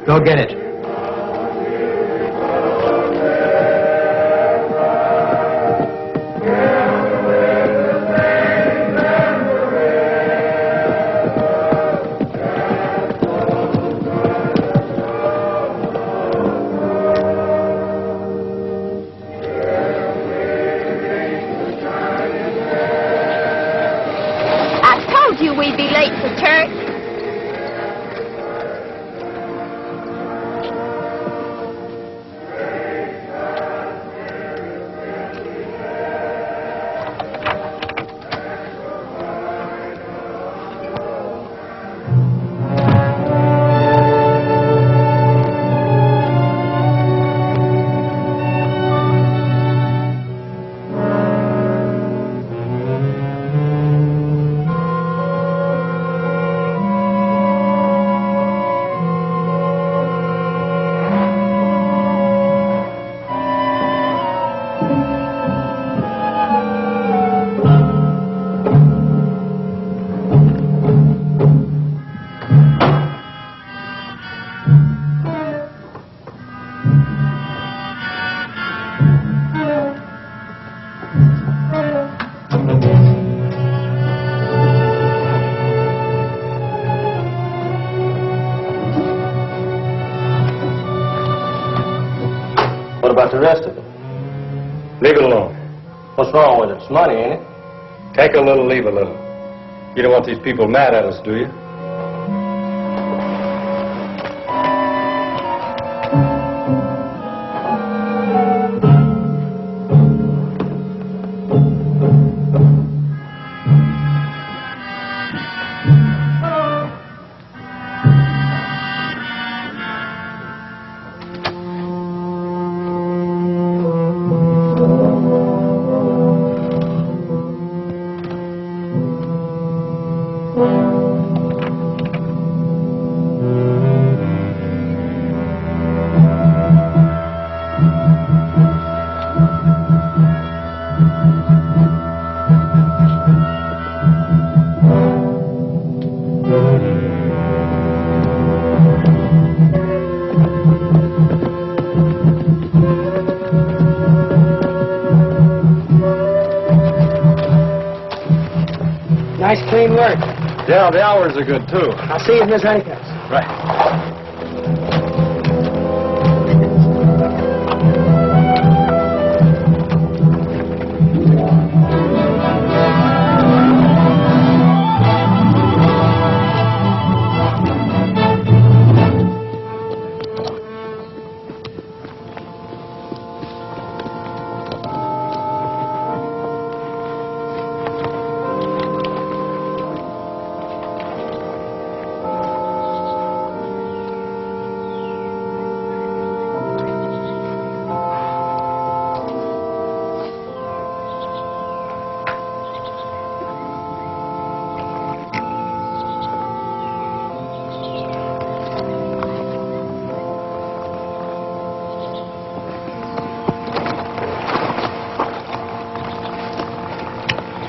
Go get it. We'd be late for church. What about the rest of it? Leave it alone. What's wrong with it? It's money, ain't it? Take a little, leave a little. You don't want these people mad at us, do you? Nice, clean work. Yeah, the hours are good, too. I'll see you if Miss Honeycutt's. Right.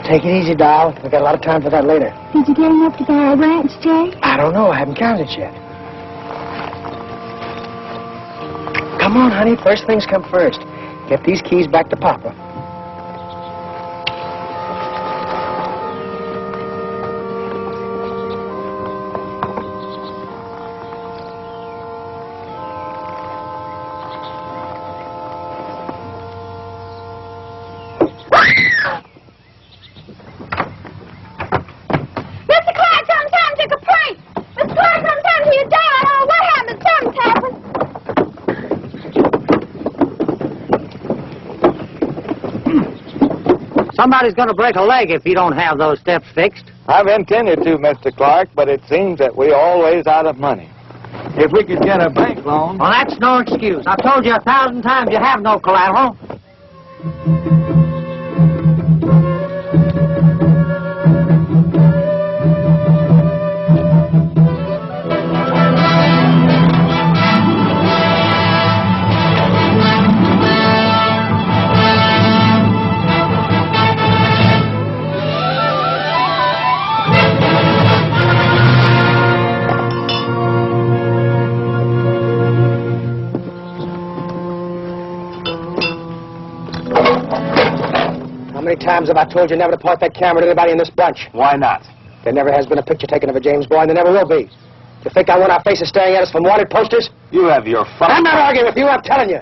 Take it easy, doll. We've got a lot of time for that later. Did you get enough to buy a ranch, Jay? I don't know. I haven't counted yet. Come on, honey. First things come first. Get these keys back to Papa. Somebody's going to break a leg if you don't have those steps fixed. I've intended to, Mr. Clark, but it seems that we're always out of money. If we could get a bank loan... Well, that's no excuse. I've told you 1,000 times you have no collateral. times have I told you never to point that camera at anybody in this bunch? Why not? There never has been a picture taken of a James boy, and there never will be. You think I want our faces staring at us from wanted posters? You have your fun. I'm not arguing with you, I'm telling you.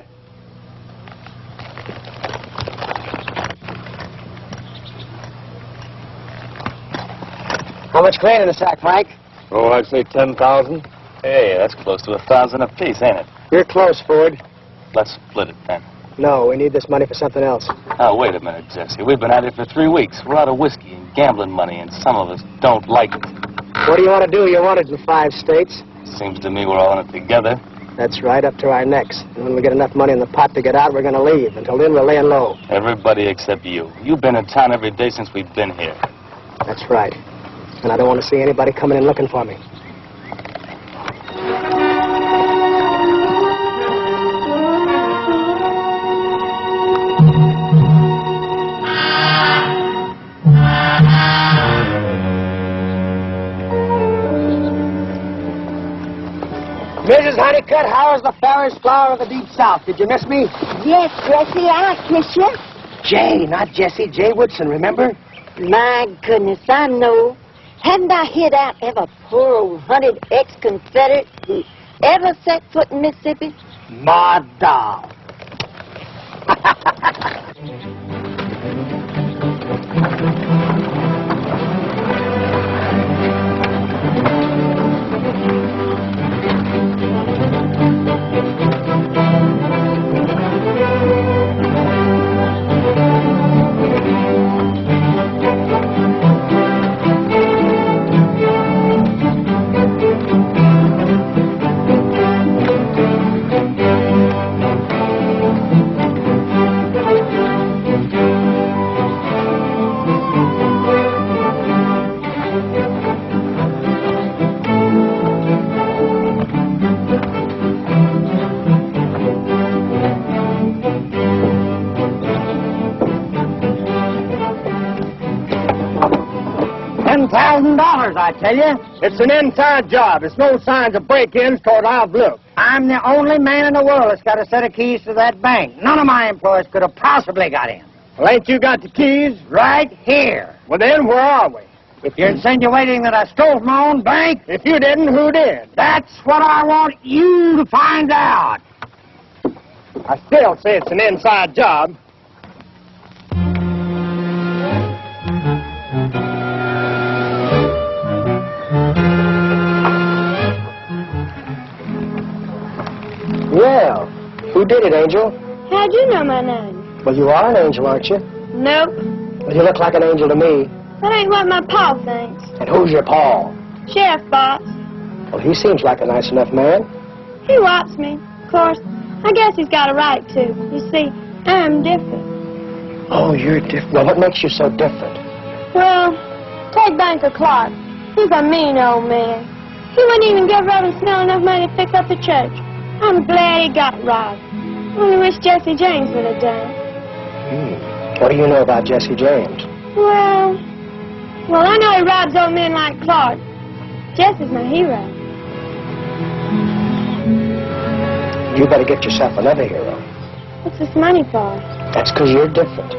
How much grain in the sack, Frank? Oh, I'd say 10,000. Hey, that's close to 1,000 apiece, ain't it? You're close, Ford. Let's split it then. No, we need this money for something else. Oh, wait a minute, Jesse. We've been at it for 3 weeks. We're out of whiskey and gambling money, and some of us don't like it. What do you want to do? You're wanted in 5 states. Seems to me we're all in it together. That's right, up to our necks. And when we get enough money in the pot to get out, we're going to leave. Until then, we're laying low. Everybody except you. You've been in town every day since we've been here. That's right. And I don't want to see anybody coming in looking for me. Mrs. Honeycutt, how is the fairest flower of the deep south? Did you miss me? Yes, Jesse, I kiss you. Jay, not Jesse. Jay Woodson, remember? My goodness, I know. Hadn't I hit out every poor old hunted ex-Confederate who ever set foot in Mississippi? Ma doll. $10,000, I tell you. It's an inside job. There's no signs of break-ins toward I've looked. I'm the only man in the world that's got a set of keys to that bank. None of my employees could have possibly got in. Well, ain't you got the keys? Right here. Well, then, where are we? If you're insinuating that I stole from my own bank, If you didn't, who did? that's what I want you to find out. I still say it's an inside job. Well, who did it, Angel? How'd you know my name? Well, you are an angel, aren't you? Nope. Well, you look like an angel to me. That ain't what my pa thinks. And who's your Paul? Sheriff boss. Well, he seems like a nice enough man. He wants me. Of course, I guess he's got a right to. You see, I'm different. Oh, you're different. Well, what makes you so different? Well, take Banker Clark. He's a mean old man. He wouldn't even give Reverend Snell enough money to fix up the church. I'm glad he got robbed. Only wish Jesse James would have done it. What do you know about Jesse James? Well, I know he robs old men like Clark. Jesse's my hero. You better get yourself another hero. What's this money for? That's because you're different.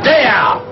Stay out!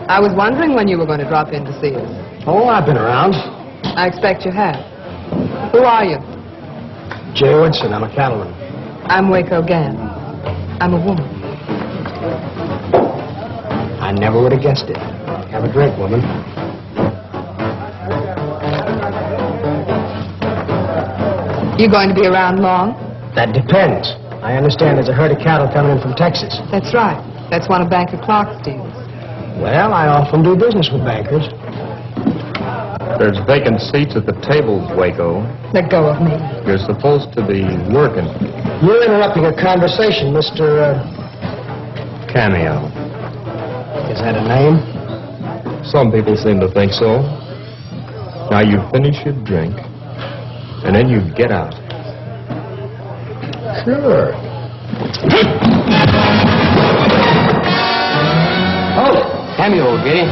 I was wondering when you were going to drop in to see us. Oh, I've been around. I expect you have. Who are you? Jay Woodson, I'm a cattleman. I'm Waco Gann. I'm a woman. I never would have guessed it. Have a drink, woman. You going to be around long? That depends. I understand there's a herd of cattle coming in from Texas. That's right. That's one of Banker Clark's deals. Well, I often do business with bankers. There's vacant seats at the tables, Waco. Let go of me. You're supposed to be working. You're interrupting a conversation, Mr. Cameo. Is that a name? Some people seem to think so. Now you finish your drink, and then you get out. Sure. Oh, Cameo will get him.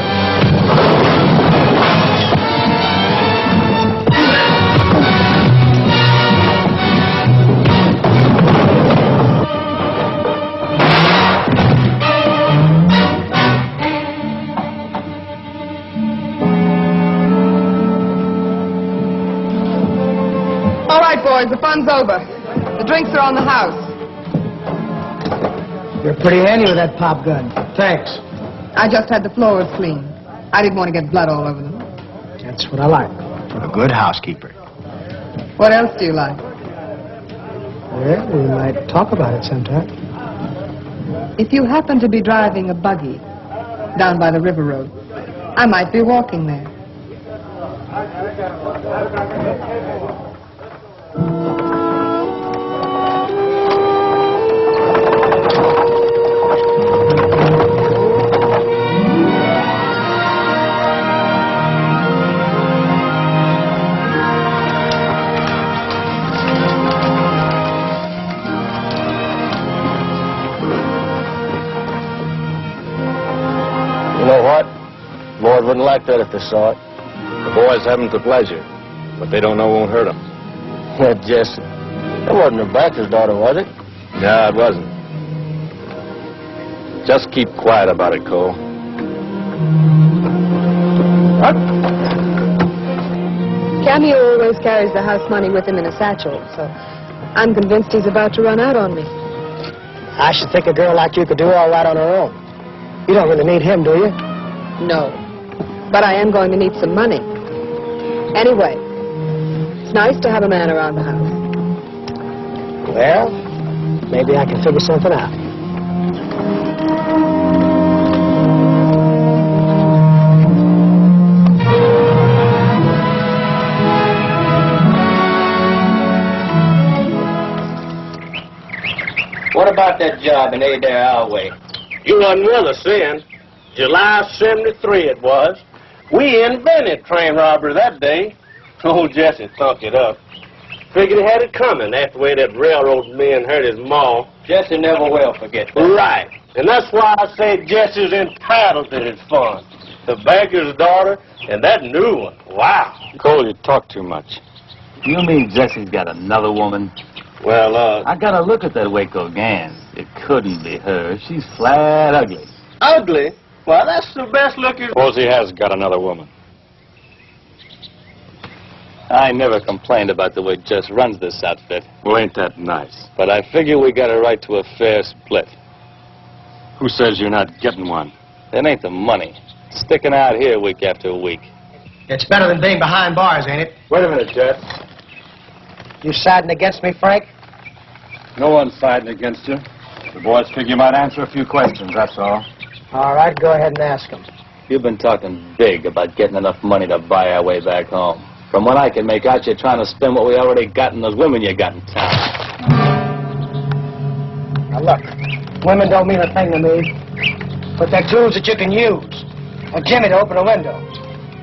All right, boys, the fun's over. The drinks are on the house. You're pretty handy with that pop gun. Thanks. I just had the floors cleaned. I didn't want to get blood all over them. That's what I like. A good housekeeper. What else do you like? Well, we might talk about it sometime. If you happen to be driving a buggy down by the river road, I might be walking there. You know what? Lord wouldn't like that if they saw it. The boys haven't the pleasure, but they don't know it won't hurt them. Yeah, Jesse. That wasn't Rebecca's daughter, was it? No, it wasn't. Just keep quiet about it, Cole. What? Cameo always carries the house money with him in a satchel, so I'm convinced he's about to run out on me. I should think a girl like you could do all right on her own. You don't really need him, do you? No. But I am going to need some money. Anyway, it's nice to have a man around the house. Well, maybe I can figure something out. What about that job in Adair Alway? You wasn't with us then. July 73 it was. We invented train robbery that day. Old Jesse thunk it up. Figured he had it coming after the way that railroad man hurt his maw. Jesse never will forget that. Right. And that's why I say Jesse's entitled to his fun. The banker's daughter and that new one. Wow. Cole, you talk too much. You mean Jesse's got another woman? Well, I gotta look at that Waco Gann. It couldn't be her. She's flat ugly. ugly? Well, that's the best looking. Suppose he has got another woman. I never complained about the way Jess runs this outfit. Well, ain't that nice? But I figure we got a right to a fair split. Who says you're not getting one? It ain't the money. Sticking out here week after week. It's better than being behind bars, ain't it? Wait a minute, Jess. You siding against me, Frank? No one's siding against you. The boys figure you might answer a few questions, that's all. All right, go ahead and ask them. You've been talking big about getting enough money to buy our way back home. From what I can make out, you're trying to spend what we already got in those women you got in town. Now, look, women don't mean a thing to me, but they're tools that you can use. A jimmy to open a window,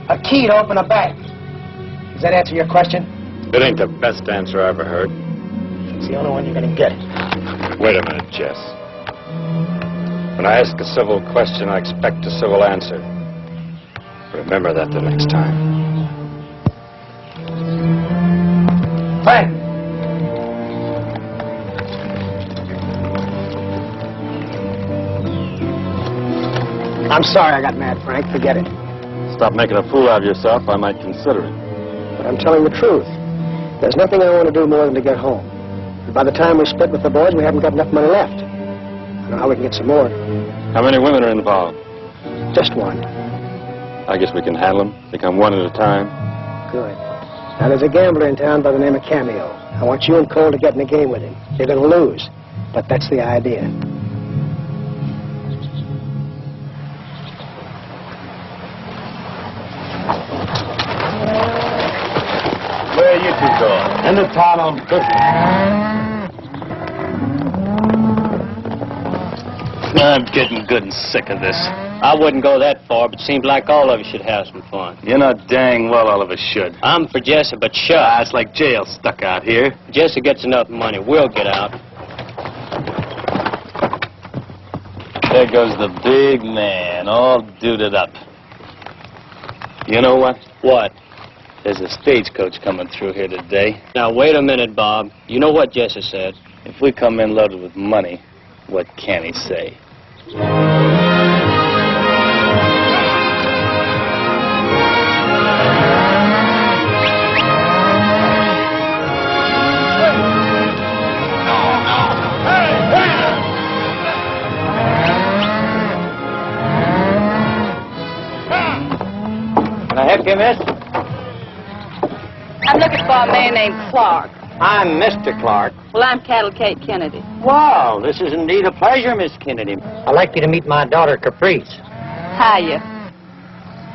a key to open a bank. Does that answer your question? It ain't the best answer I ever heard. It's the only one you're going to get. Wait a minute, Jess. When I ask a civil question, I expect a civil answer. Remember that the next time. Frank! I'm sorry I got mad, Frank. Forget it. Stop making a fool out of yourself. I might consider it. But I'm telling the truth. There's nothing I want to do more than to get home. And by the time we split with the boys, we haven't got enough money left. I don't know how we can get some more. How many women are involved? Just one. I guess we can handle them. Become one at a time. Good. Now, there's a gambler in town by the name of Cameo. I want you and Cole to get in a game with him. You're going to lose, but that's the idea. Where are you two going? Into town on business. I'm getting good and sick of this. I wouldn't go that far, but seems like all of us should have some fun. You know dang well all of us should. I'm for Jesse, but shut. It's like jail stuck out here. Jesse gets enough money. We'll get out. There goes the big man, all duded up. You know what? What? There's a stagecoach coming through here today. Now, wait a minute, Bob. You know what Jesse said. If we come in loaded with money, what can he say? Can I help you, miss? I'm looking for a man named Clark. I'm Mr. Clark. Well, I'm Cattle Kate Kennedy. Wow, this is indeed a pleasure, Miss Kennedy. I'd like you to meet my daughter, Caprice. Hiya.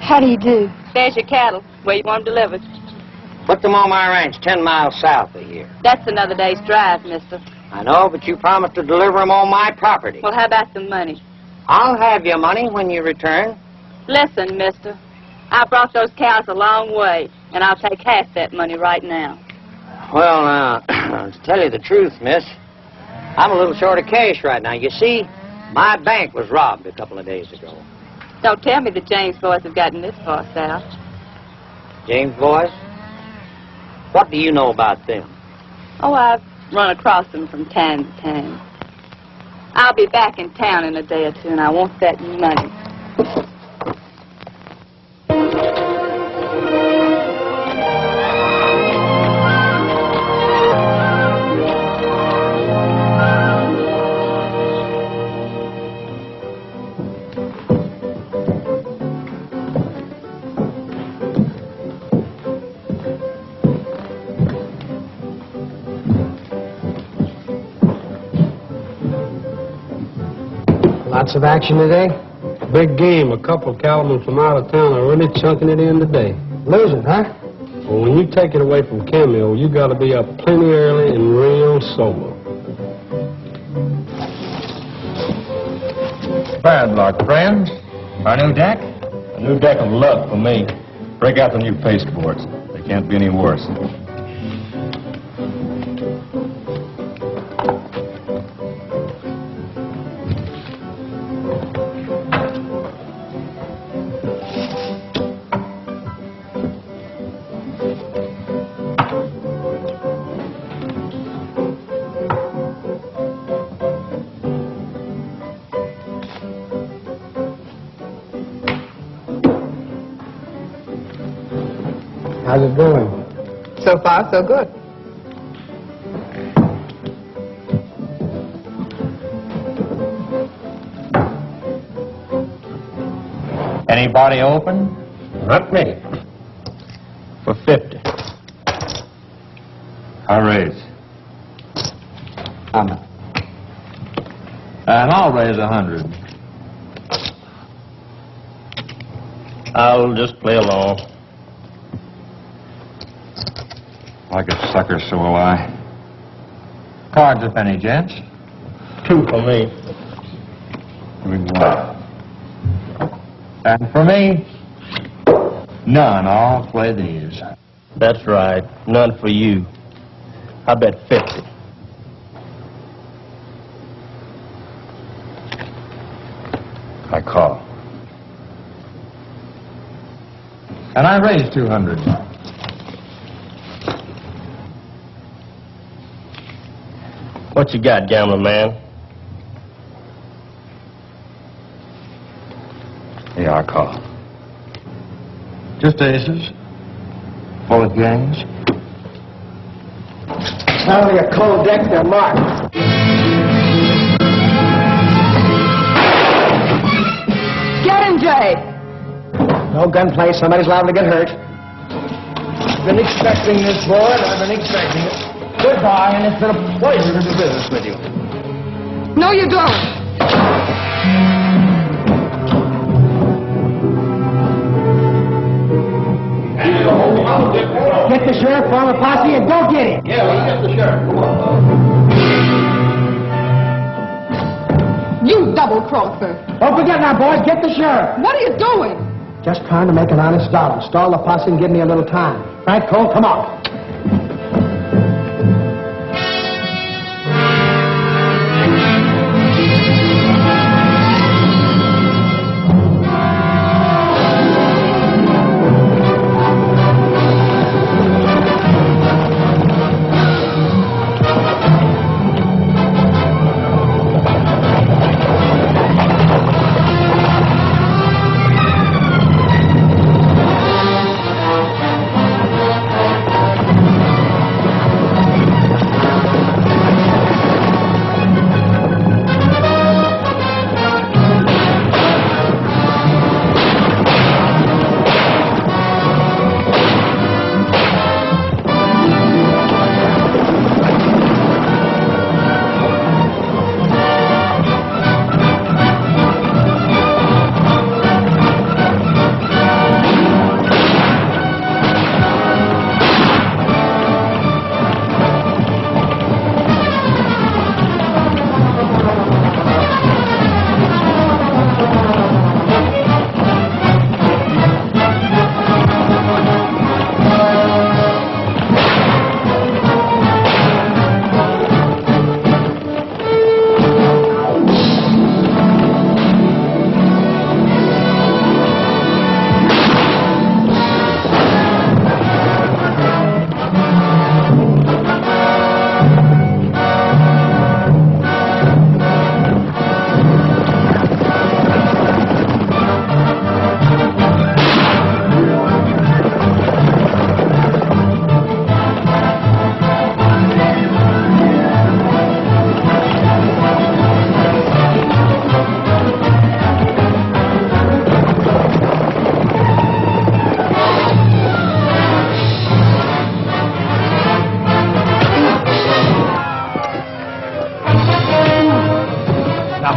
How do you do? There's your cattle. Where you want them delivered? Put them on my ranch 10 miles south of here. That's another day's drive, mister. I know, but you promised to deliver them on my property. Well, how about some money? I'll have your money when you return. Listen, mister. I brought those cows a long way, and I'll take half that money right now. Well, to tell you the truth, miss, I'm a little short of cash right now. You see, my bank was robbed a couple of days ago. Don't tell me the James boys have gotten this far south. James boys? What do you know about them? Oh, I've run across them from time to time. I'll be back in town in a day or two, and I want that money. Lots of action today? Big game. A couple of cattlemen from out of town are really chunking it in today. Losing, huh? Well, when you take it away from Cameo, you got to be up plenty early and real sober. Bad luck, friends. Our new deck? A new deck of luck for me. Break out the new pasteboards. They can't be any worse. How's it going? So far, so good. Anybody open? Not me. For 50. I raise. And I'll raise 100. I'll just play along. Like a sucker, so will I. Cards a penny, gents. 2 for me. Here we go. And for me, none. I'll play these. That's right. None for you. I bet 50. I call. And I raise 200. What you got, gambler man? Yeah, our call. Just aces. Full of gangs. Not only a cold deck, they're marked. Get him, Jay! No gunplay. Somebody's liable to get hurt. Been expecting this, boy, and I've been expecting it. Goodbye, and it's been a pleasure to do business with you. No, you don't. Get the sheriff, form a posse, and go get him. Yeah, well, get the sheriff. Come on. You double-crosser. Don't forget now, boys, get the sheriff. What are you doing? Just trying to make an honest dollar. Stall the posse and give me a little time. Right, Cole? Come on.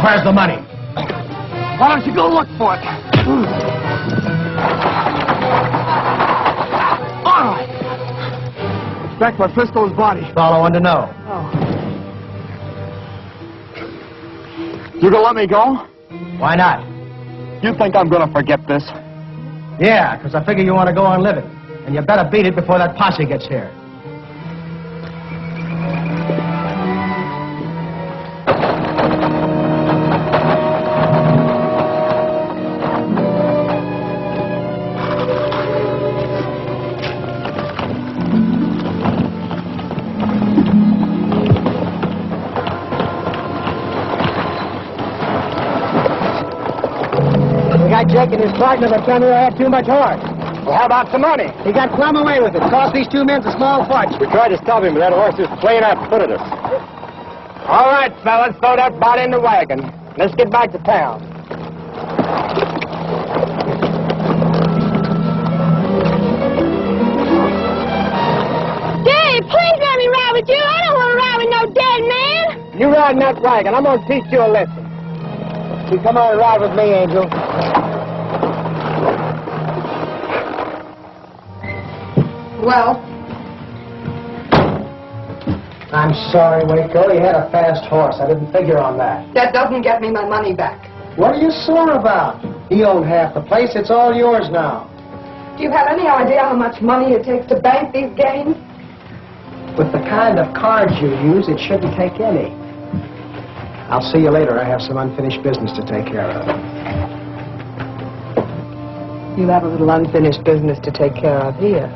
Where's the money? Why don't you go look for it? All right. Inspector Frisco's body. That's all I wanted to know. Oh. You gonna let me go? Why not? You think I'm gonna forget this? Yeah, because I figure you want to go on living. And you better beat it before that posse gets here. Jake and his partner, but Thunder had too much horse. Well, how about some money? He got plumb away with it. Cost these two men a small fortune. We tried to stop him, but that horse just plain out put at us. All right, fellas, throw that body in the wagon. Let's get back to town. Daddy, please let me ride with you. I don't want to ride with no dead man. You ride in that wagon. I'm going to teach you a lesson. You come on and ride with me, Angel. Well? I'm sorry, Waco. You had a fast horse. I didn't figure on that. That doesn't get me my money back. What are you sore about? He owned half the place. It's all yours now. Do you have any idea how much money it takes to bank these games? With the kind of cards you use, it shouldn't take any. I'll see you later. I have some unfinished business to take care of. You have a little unfinished business to take care of here.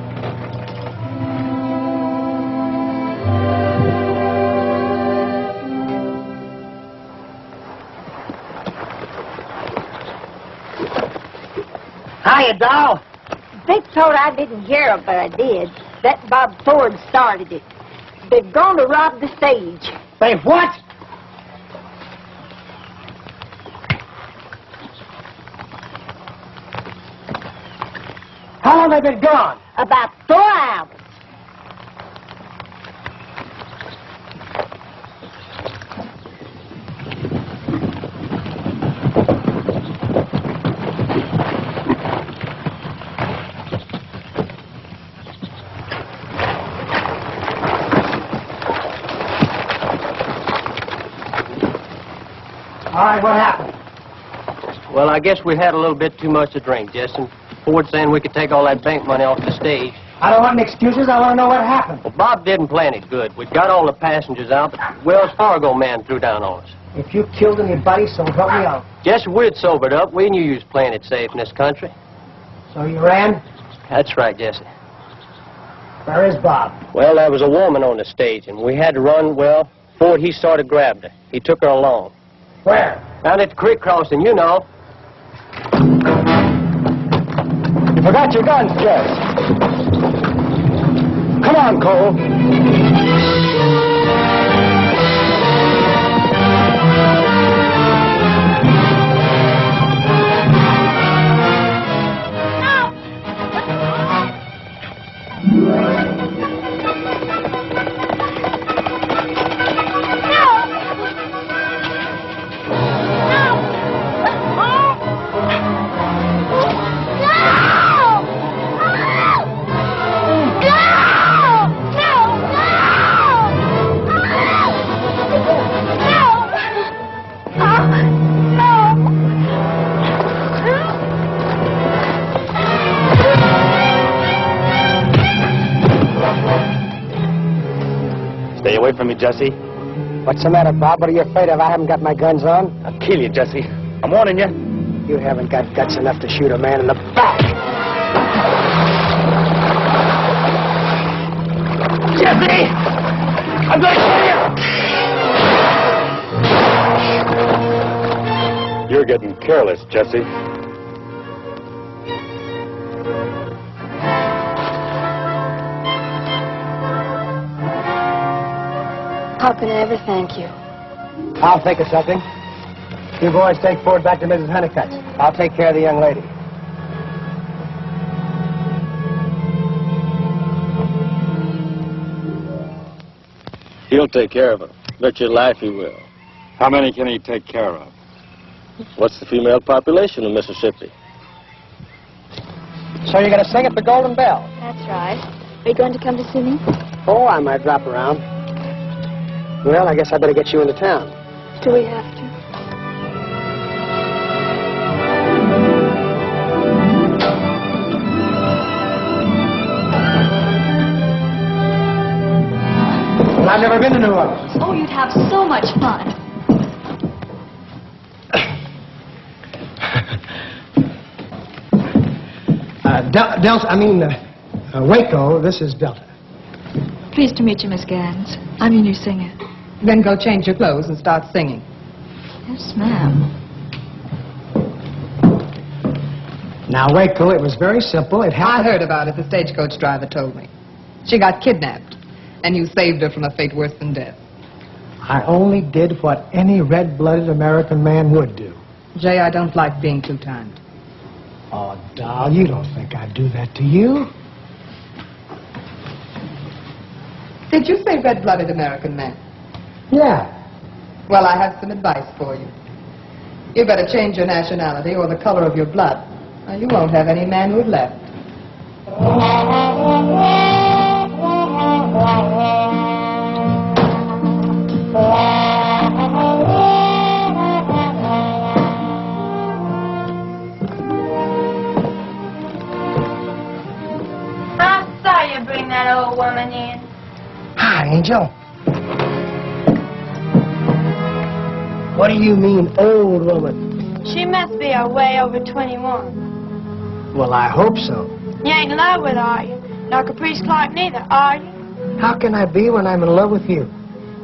Hiya, doll. Vic thought I didn't hear it, but I did. That Bob Ford started it. They've gone to rob the stage. They what? How long have they been gone? About 4 hours. All right, what happened? Well, I guess we had a little bit too much to drink, Justin. Ford saying we could take all that bank money off the stage. I don't want any excuses. I want to know what happened. Well, Bob didn't plan it good. We'd got all the passengers out, but Wells Fargo man threw down on us. If you killed anybody, so help me out. Jesse, we'd sobered up. We knew you was playing it safe in this country. So you ran? That's right, Jesse. Where is Bob? Well, there was a woman on the stage, and we had to run. Well, Ford, he sort of grabbed her. He took her along. Where? Down at the creek crossing, you know. You forgot your guns, Jess. Come on, Cole. Stay away from me, Jesse. What's the matter, Bob? What are you afraid of? I haven't got my guns on. I'll kill you, Jesse. I'm warning you. You haven't got guts enough to shoot a man in the back. Jesse! I'm going to kill you! You're getting careless, Jesse. How can I ever thank you? I'll think of something. You boys take Ford back to Mrs. Honeycutt's. I'll take care of the young lady. He'll take care of her. Bet your life he will. How many can he take care of? What's the female population of Mississippi? So you're going to sing at the Golden Bell? That's right. Are you going to come to see me? Oh, I might drop around. Well, I guess I better get you into town. Do we have to? Well, I've never been to New Orleans. Oh, you'd have so much fun. Waco, this is Delta. Pleased to meet you, Miss Gans. I'm your new singer. Then go change your clothes and start singing. Yes, ma'am. Now, Waco, it was very simple. It I happened... heard about it. The stagecoach driver told me. She got kidnapped, and you saved her from a fate worse than death. I only did what any red-blooded American man would do. Jay, I don't like being too kind. Oh, doll, you don't think I'd do that to you? Did you say red-blooded American man? Yeah. Well, I have some advice for you. You better change your nationality or the color of your blood. Or you won't have any manhood left. I saw you bring that old woman in. Hi, Angel. What do you mean, old woman? She must be way over 21. Well, I hope so. You ain't in love with her, are you? Nor Caprice Clark neither, are you? How can I be when I'm in love with you?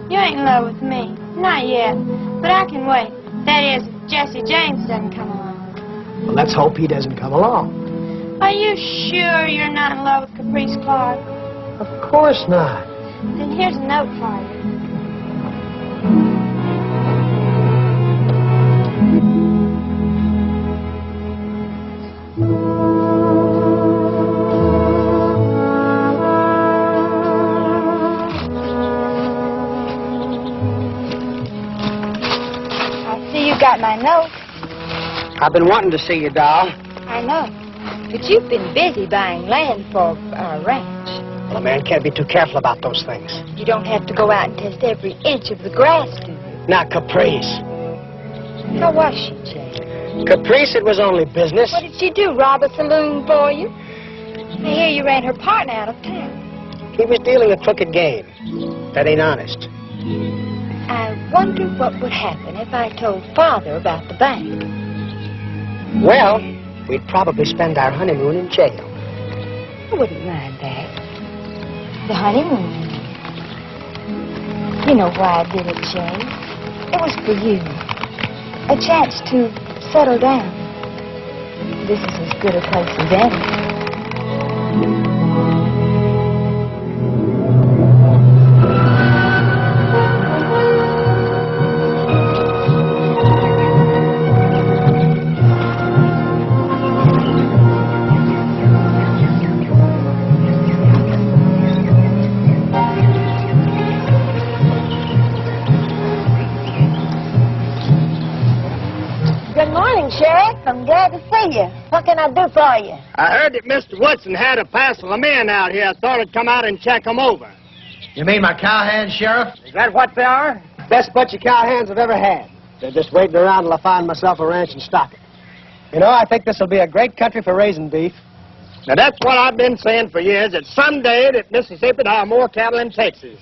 You ain't in love with me. Not yet. But I can wait. That is, if Jesse James doesn't come along. Well, let's hope he doesn't come along. Are you sure you're not in love with Caprice Clark? Of course not. Then here's a note for you. I see you got my note. I've been wanting to see you, doll. I know. But you've been busy buying land for our ranch. Well, a man can't be too careful about those things. You don't have to go out and test every inch of the grass, do you? Not Caprice. How was she, Jay? Caprice, it was only business. What did she do, rob a saloon for you? I hear you ran her partner out of town. He was dealing a crooked game. That ain't honest. I wonder what would happen if I told Father about the bank. Well, we'd probably spend our honeymoon in jail. I wouldn't mind that. The honeymoon. You know why I did it, Jay. It was for you. A chance to settle down. This is as good a place as any. Good morning, Sheriff. I'm glad to see you. What can I do for you? I heard that Mr. Woodson had a parcel of men out here. I thought I'd come out and check them over. You mean my cowhands, Sheriff? Is that what they are? Best bunch of cowhands I've ever had. They're just waiting around till I find myself a ranch and stock it. You know, I think this will be a great country for raising beef. Now, that's what I've been saying for years, that someday that Mississippi will have more cattle than Texas.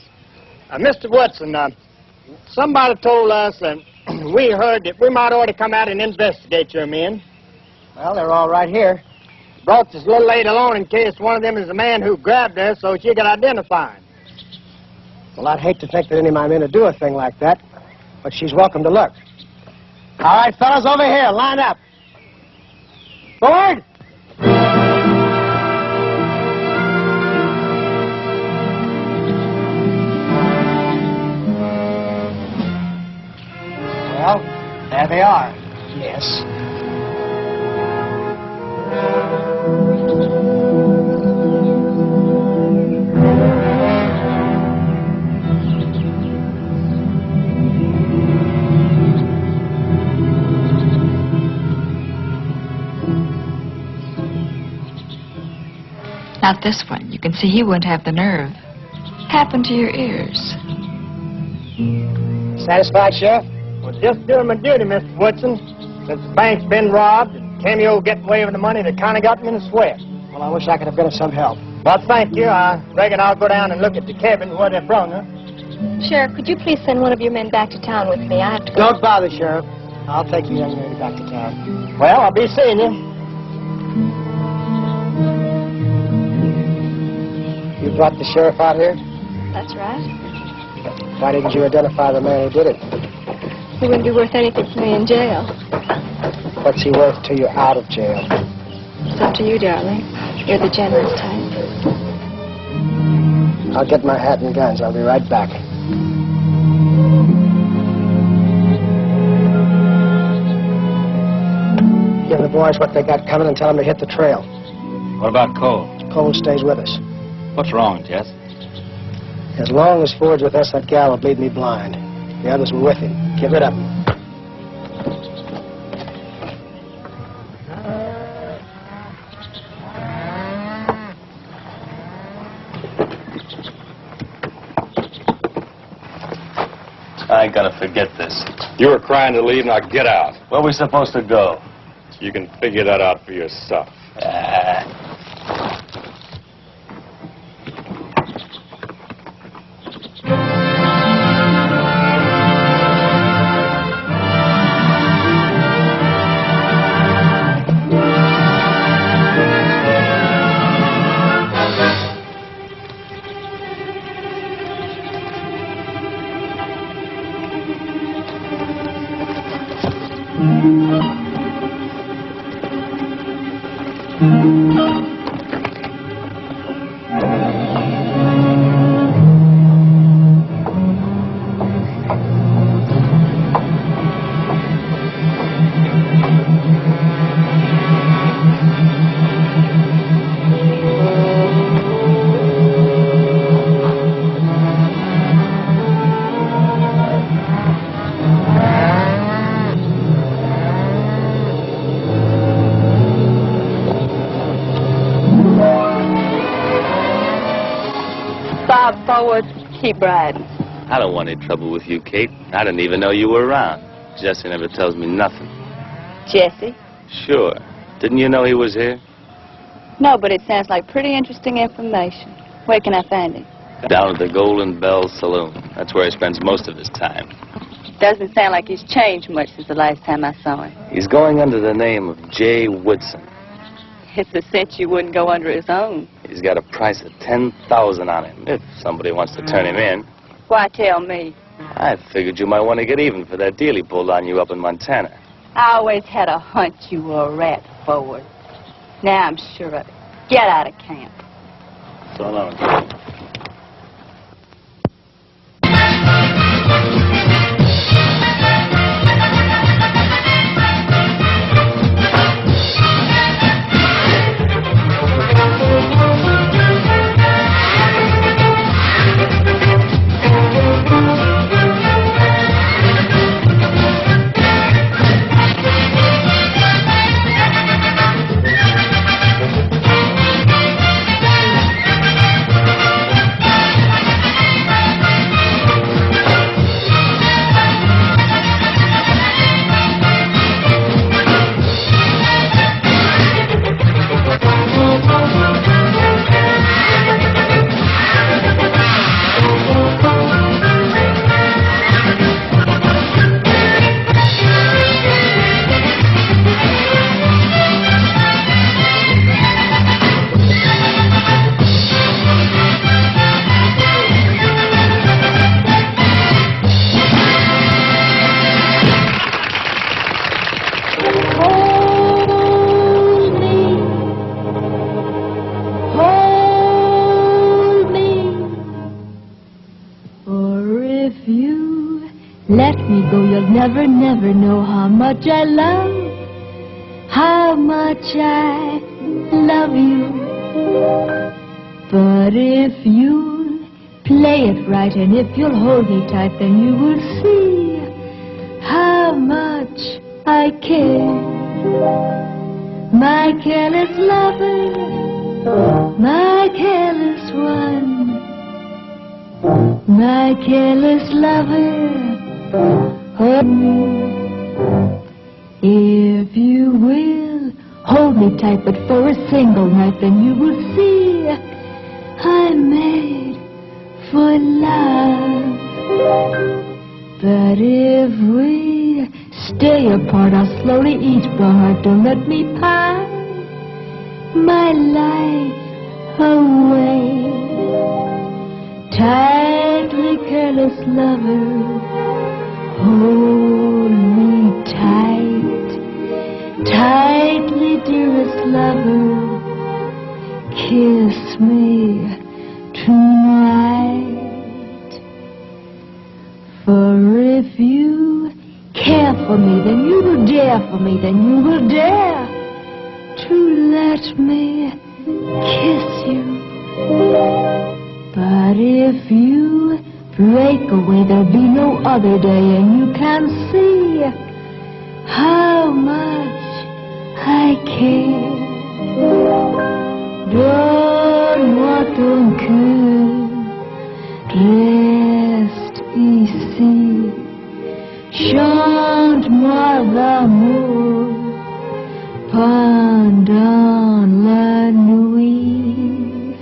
Mr. Woodson, somebody told us that we heard that we might ought to come out and investigate your men. Well, they're all right here. Brought this little lady along in case one of them is the man who grabbed her so she could identify him. Well, I'd hate to think that any of my men would do a thing like that, but she's welcome to look. All right, fellas, over here, line up. Forward! Well, there they are. Yes. Not this one. You can see he wouldn't have the nerve. Happened to your ears. Satisfied, Sheriff? Well, just doing my duty, Mr. Woodson. Since the bank's been robbed and Cameo getting away with the money, that kind of got me in a sweat. Well, I wish I could have been of some help. Well, thank you. I reckon I'll go down and look at the cabin where they brung her. Sheriff, could you please send one of your men back to town with me? I have to go. Don't bother, Sheriff. I'll take the young lady back to town. Well, I'll be seeing you. You brought the sheriff out here? That's right. Why didn't you identify the man who did it? He wouldn't be worth anything to me in jail. What's he worth till you're out of jail? It's up to you, darling. You're the generous type. I'll get my hat and guns. I'll be right back. Give the boys what they got coming and tell them to hit the trail. What about Cole? Cole stays with us. What's wrong, Jess? As long as Ford's with us, that gal will bleed me blind. The others were with him. Give it up. I ain't gonna forget this. You were crying to leave, now get out. Where we supposed to go? You can figure that out for yourself. Bob forward, keep riding. I don't want any trouble with you, Kate. I didn't even know you were around. Jesse never tells me nothing. Jesse? Sure. Didn't you know he was here? No, but it sounds like pretty interesting information. Where can I find him? Down at the Golden Bell Saloon. That's where he spends most of his time. Doesn't sound like he's changed much since the last time I saw him. He's going under the name of J. Woodson. It's a cinch you wouldn't go under his own. He's got a price of $10,000 on him, if somebody wants to turn him in. Why tell me? I figured you might want to get even for that deal he pulled on you up in Montana. I always had a hunch you were a rat, Forward. Now I'm sure of it. Get out of camp. So long. Let me go, you'll never, never know how much I love you. But if you play it right and if you'll hold me tight, then you will see how much I care. My careless lover, my careless one, my careless lover. Hold me, if you will, hold me tight, but for a single night, then you will see I'm made for love. But if we stay apart, I'll slowly eat my heart. Don't let me pine my life away. Tightly careless lover, hold me tight, tightly dearest lover, kiss me tonight. For if you care for me, then you will dare for me, then you will dare to let me kiss you. But if you break away, there'll be no other day, and you can see how much I care. Donne-moi ton cœur, reste ici, chante-moi l'amour pendant la nuit.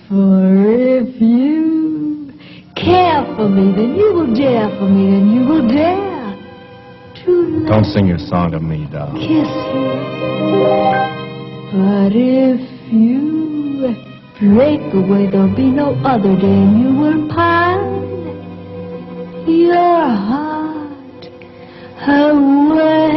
For if you care for me, then you will dare for me, and you will dare to Don't sing your song to me, darling. kiss you. But if you break away, there'll be no other day, and you will pine your heart away.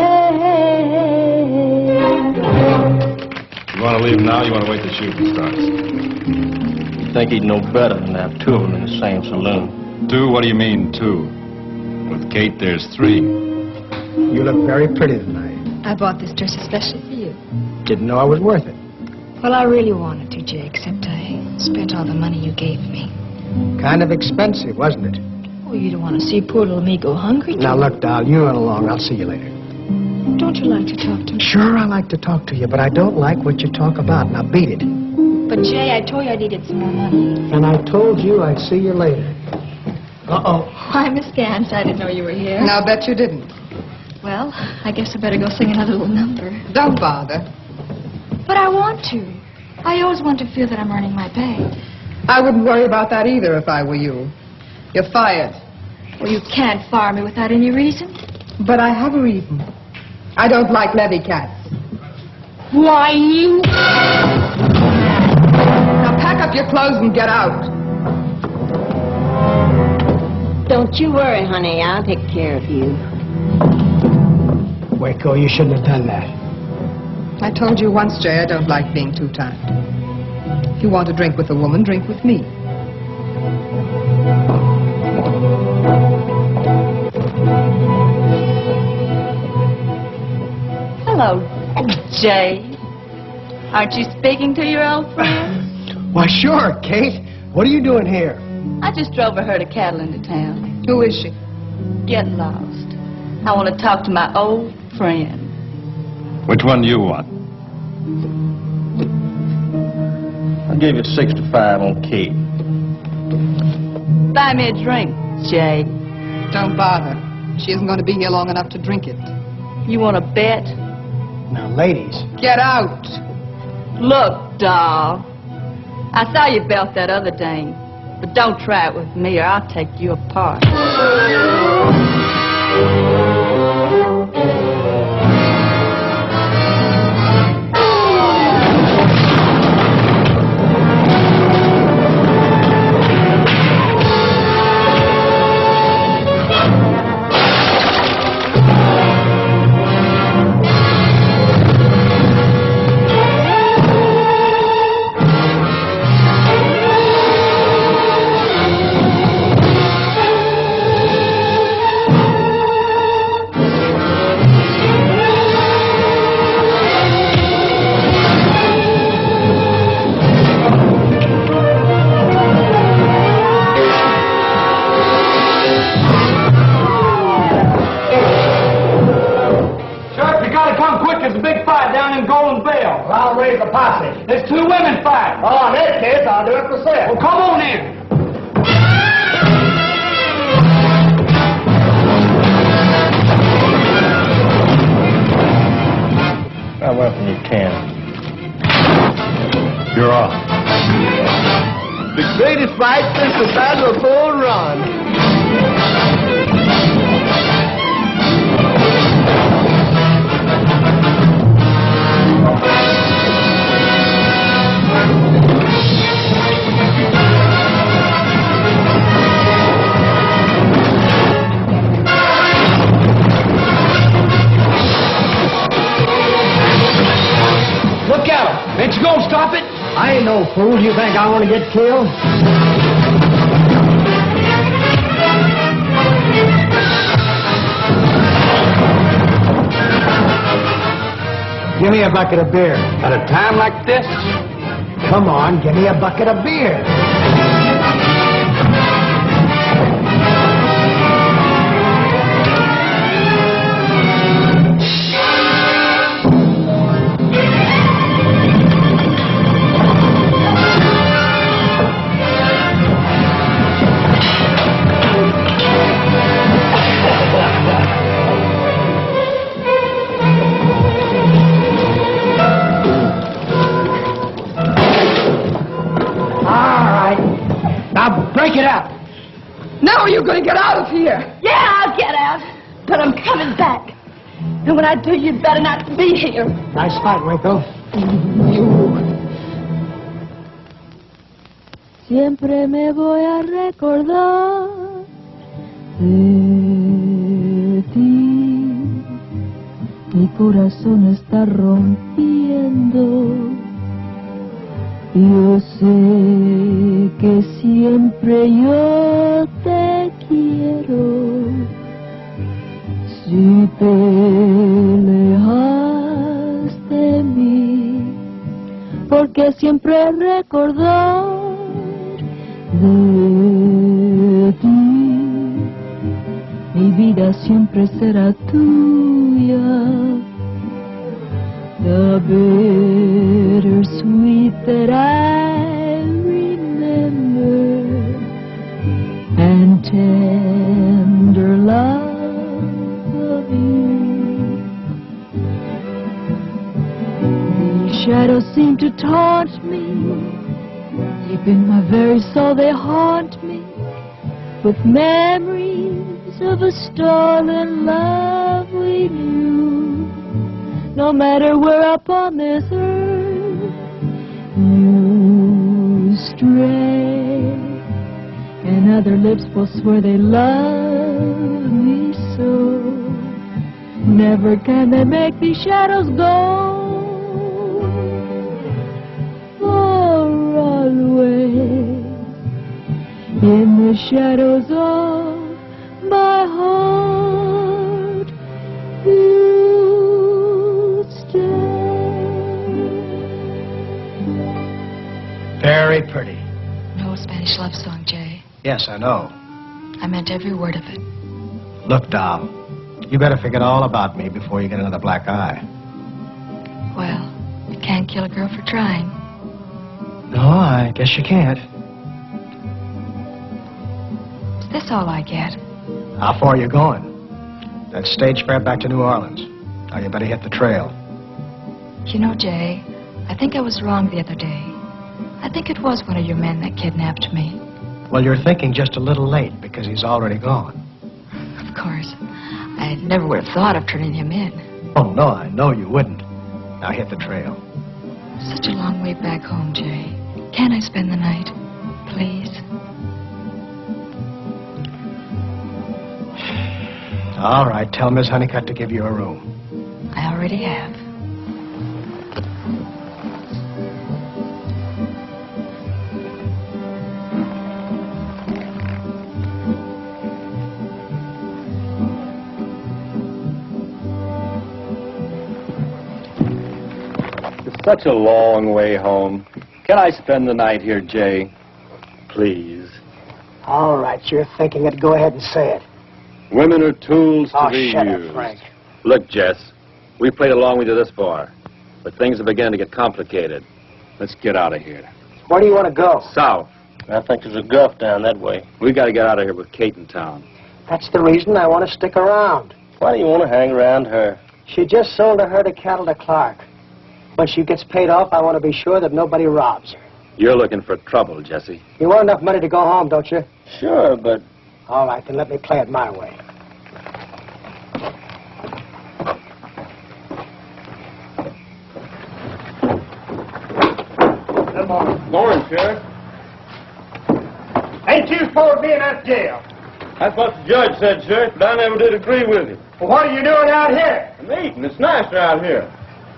want to leave now, or you want to wait till shooting starts? You think he'd know better than to have two of them in the same saloon? Two? What do you mean, two? With Kate, there's three. You look very pretty tonight. I bought this dress especially for you. Didn't know I was worth it. Well, I really wanted to, Jay, except I spent all the money you gave me. Kind of expensive, wasn't it? Oh, you don't want to see poor little me go hungry, do Now, you? look, doll, you run along. I'll see you later. Don't you like to talk to me? Sure, I like to talk to you, but I don't like what you talk about. Now, beat it. But, Jay, I told you I needed some more money. And I told you I'd see you later. Uh-oh. Why, Miss Gans, I didn't know you were here. Now, bet you didn't. Well, I guess I better go sing another little number. Don't bother. But I want to. I always want to feel that I'm earning my pay. I wouldn't worry about that either if I were you. You're fired. Well, you can't fire me without any reason. But I have a reason. I don't like levy cats. Why, you... Now pack up your clothes and get out. Don't you worry, honey. I'll take care of you. Waco, you shouldn't have done that. I told you once, Jay, I don't like being too tired. If you want to drink with a woman, drink with me. Hello, Jay. Aren't you speaking to your old friend? Why, sure, Kate. What are you doing here? I just drove a herd of cattle into town. Who is she? Get lost. I want to talk to my old friend. Which one do you want? I'll give you 65 on Kate. Buy me a drink, Jay. Don't bother. She isn't going to be here long enough to drink it. You want to bet? Now, ladies. Get out. Look, doll. I saw you belt that other dame. But don't try it with me or I'll take you apart. I'll raise a posse. There's two women fighting. Oh, in that case, I'll do it myself. Well, come on in. I welcome you, Ken. You're off. The greatest fight since the Battle of Bull Run. Look out! Ain't you gonna stop it? I ain't no fool. You think I want to get killed? Give me a bucket of beer. At a time like this? Come on, give me a bucket of beer. Break it up. Now you're going to get out of here. Yeah, I'll get out. But I'm coming back. And when I do, you'd better not be here. Nice fight, Waco. Siempre me voy a recordar de ti. Mi corazón está rompiendo Yo sé que siempre yo te quiero. Si te alejas de mí, porque siempre recordar de ti, mi vida siempre será tuya. The bittersweet that I remember, and tender love of you. These shadows seem to taunt me, deep in my very soul they haunt me, with memories of a stolen love we knew. No matter where upon this earth you stray, and other lips will swear they love me so. Never can they make these shadows go, for always in the shadows of my heart you stay. Very pretty. No Spanish love song, Jay. Yes, I know. I meant every word of it. Look, doll, you better forget all about me before you get another black eye. Well, you can't kill a girl for trying. No, I guess you can't. Is this all I get? How far are you going? That stage fare back to New Orleans. Now you better hit the trail. You know, Jay, I think I was wrong the other day. I think it was one of your men that kidnapped me. Well, you're thinking just a little late because he's already gone. Of course. I never would have thought of turning him in. Oh, no, I know you wouldn't. Now hit the trail. Such a long way back home, Jay. Can I spend the night? Please? All right, tell Miss Honeycutt to give you a room. I already have. It's such a long way home. Can I spend the night here, Jay? Please. All right, you're thinking it. Go ahead and say it. Women are tools to Oh, be shut used. up, Frank. Look, Jess, we played along with you this far, but things are beginning to get complicated. Let's get out of here. Where do you want to go? South. I think there's a gulf down that way. We got to get out of here with Kate in town. That's the reason I want to stick around. Why do you want to hang around her? She just sold a herd of cattle to Clark. When she gets paid off, I want to be sure that nobody robs her. You're looking for trouble, Jesse. You want enough money to go home, don't you? Sure, but... All right, then let me play it my way. Good morning. Morning, Sheriff. Ain't you supposed to be in that jail? That's what the judge said, Sheriff, but I never did agree with him. Well, what are you doing out here? I'm eating. It's nicer out here.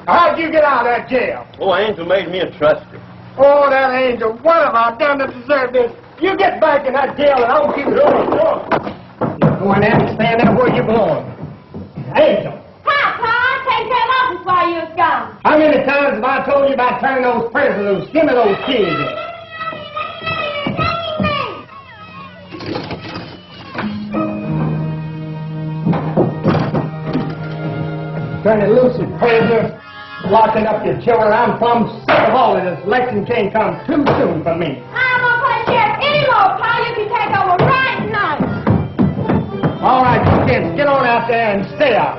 How'd you get out of that jail? Oh, Angel made me a trustee. Oh, that angel. What have I done to deserve this? You get back in that jail and I'll keep going. You go in there and stand there where you belong. Angel. Papa, take that office while you was gone. How many times have I told you about turning those prisoners loose? Give me those keys. Turning loose and prisoners, locking up your children. I'm plumb sick of all of this. Election can't come too soon for me. I'm gonna play sheriff anymore, Pa. You can take over right now. All right, you kids, get on out there and stay out.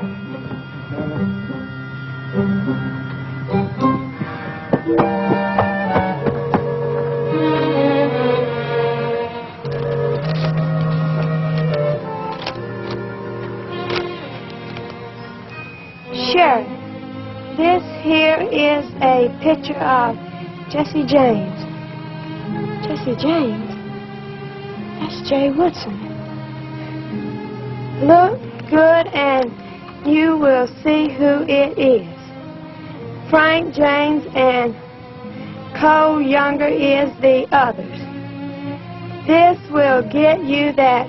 Sheriff, this here is a picture of Jesse James. Jesse James? That's Jay Woodson. Look good and you will see who it is. Frank James and co-younger is the others. This will get you that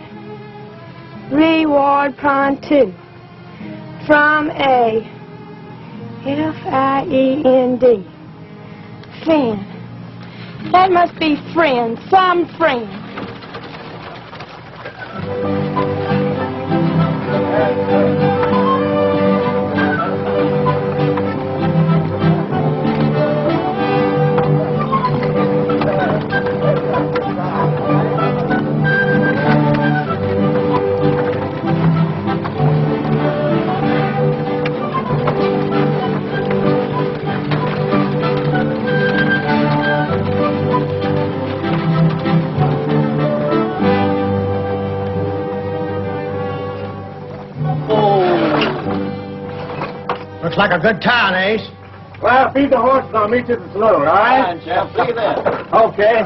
reward pronto from a F-I-E-N-D. Friend. That must be friend, some friend. Looks like a good town, Ace. Well, feed the horses. I'll meet you at the saloon, all right? Fine, Jeff. See you then. Okay.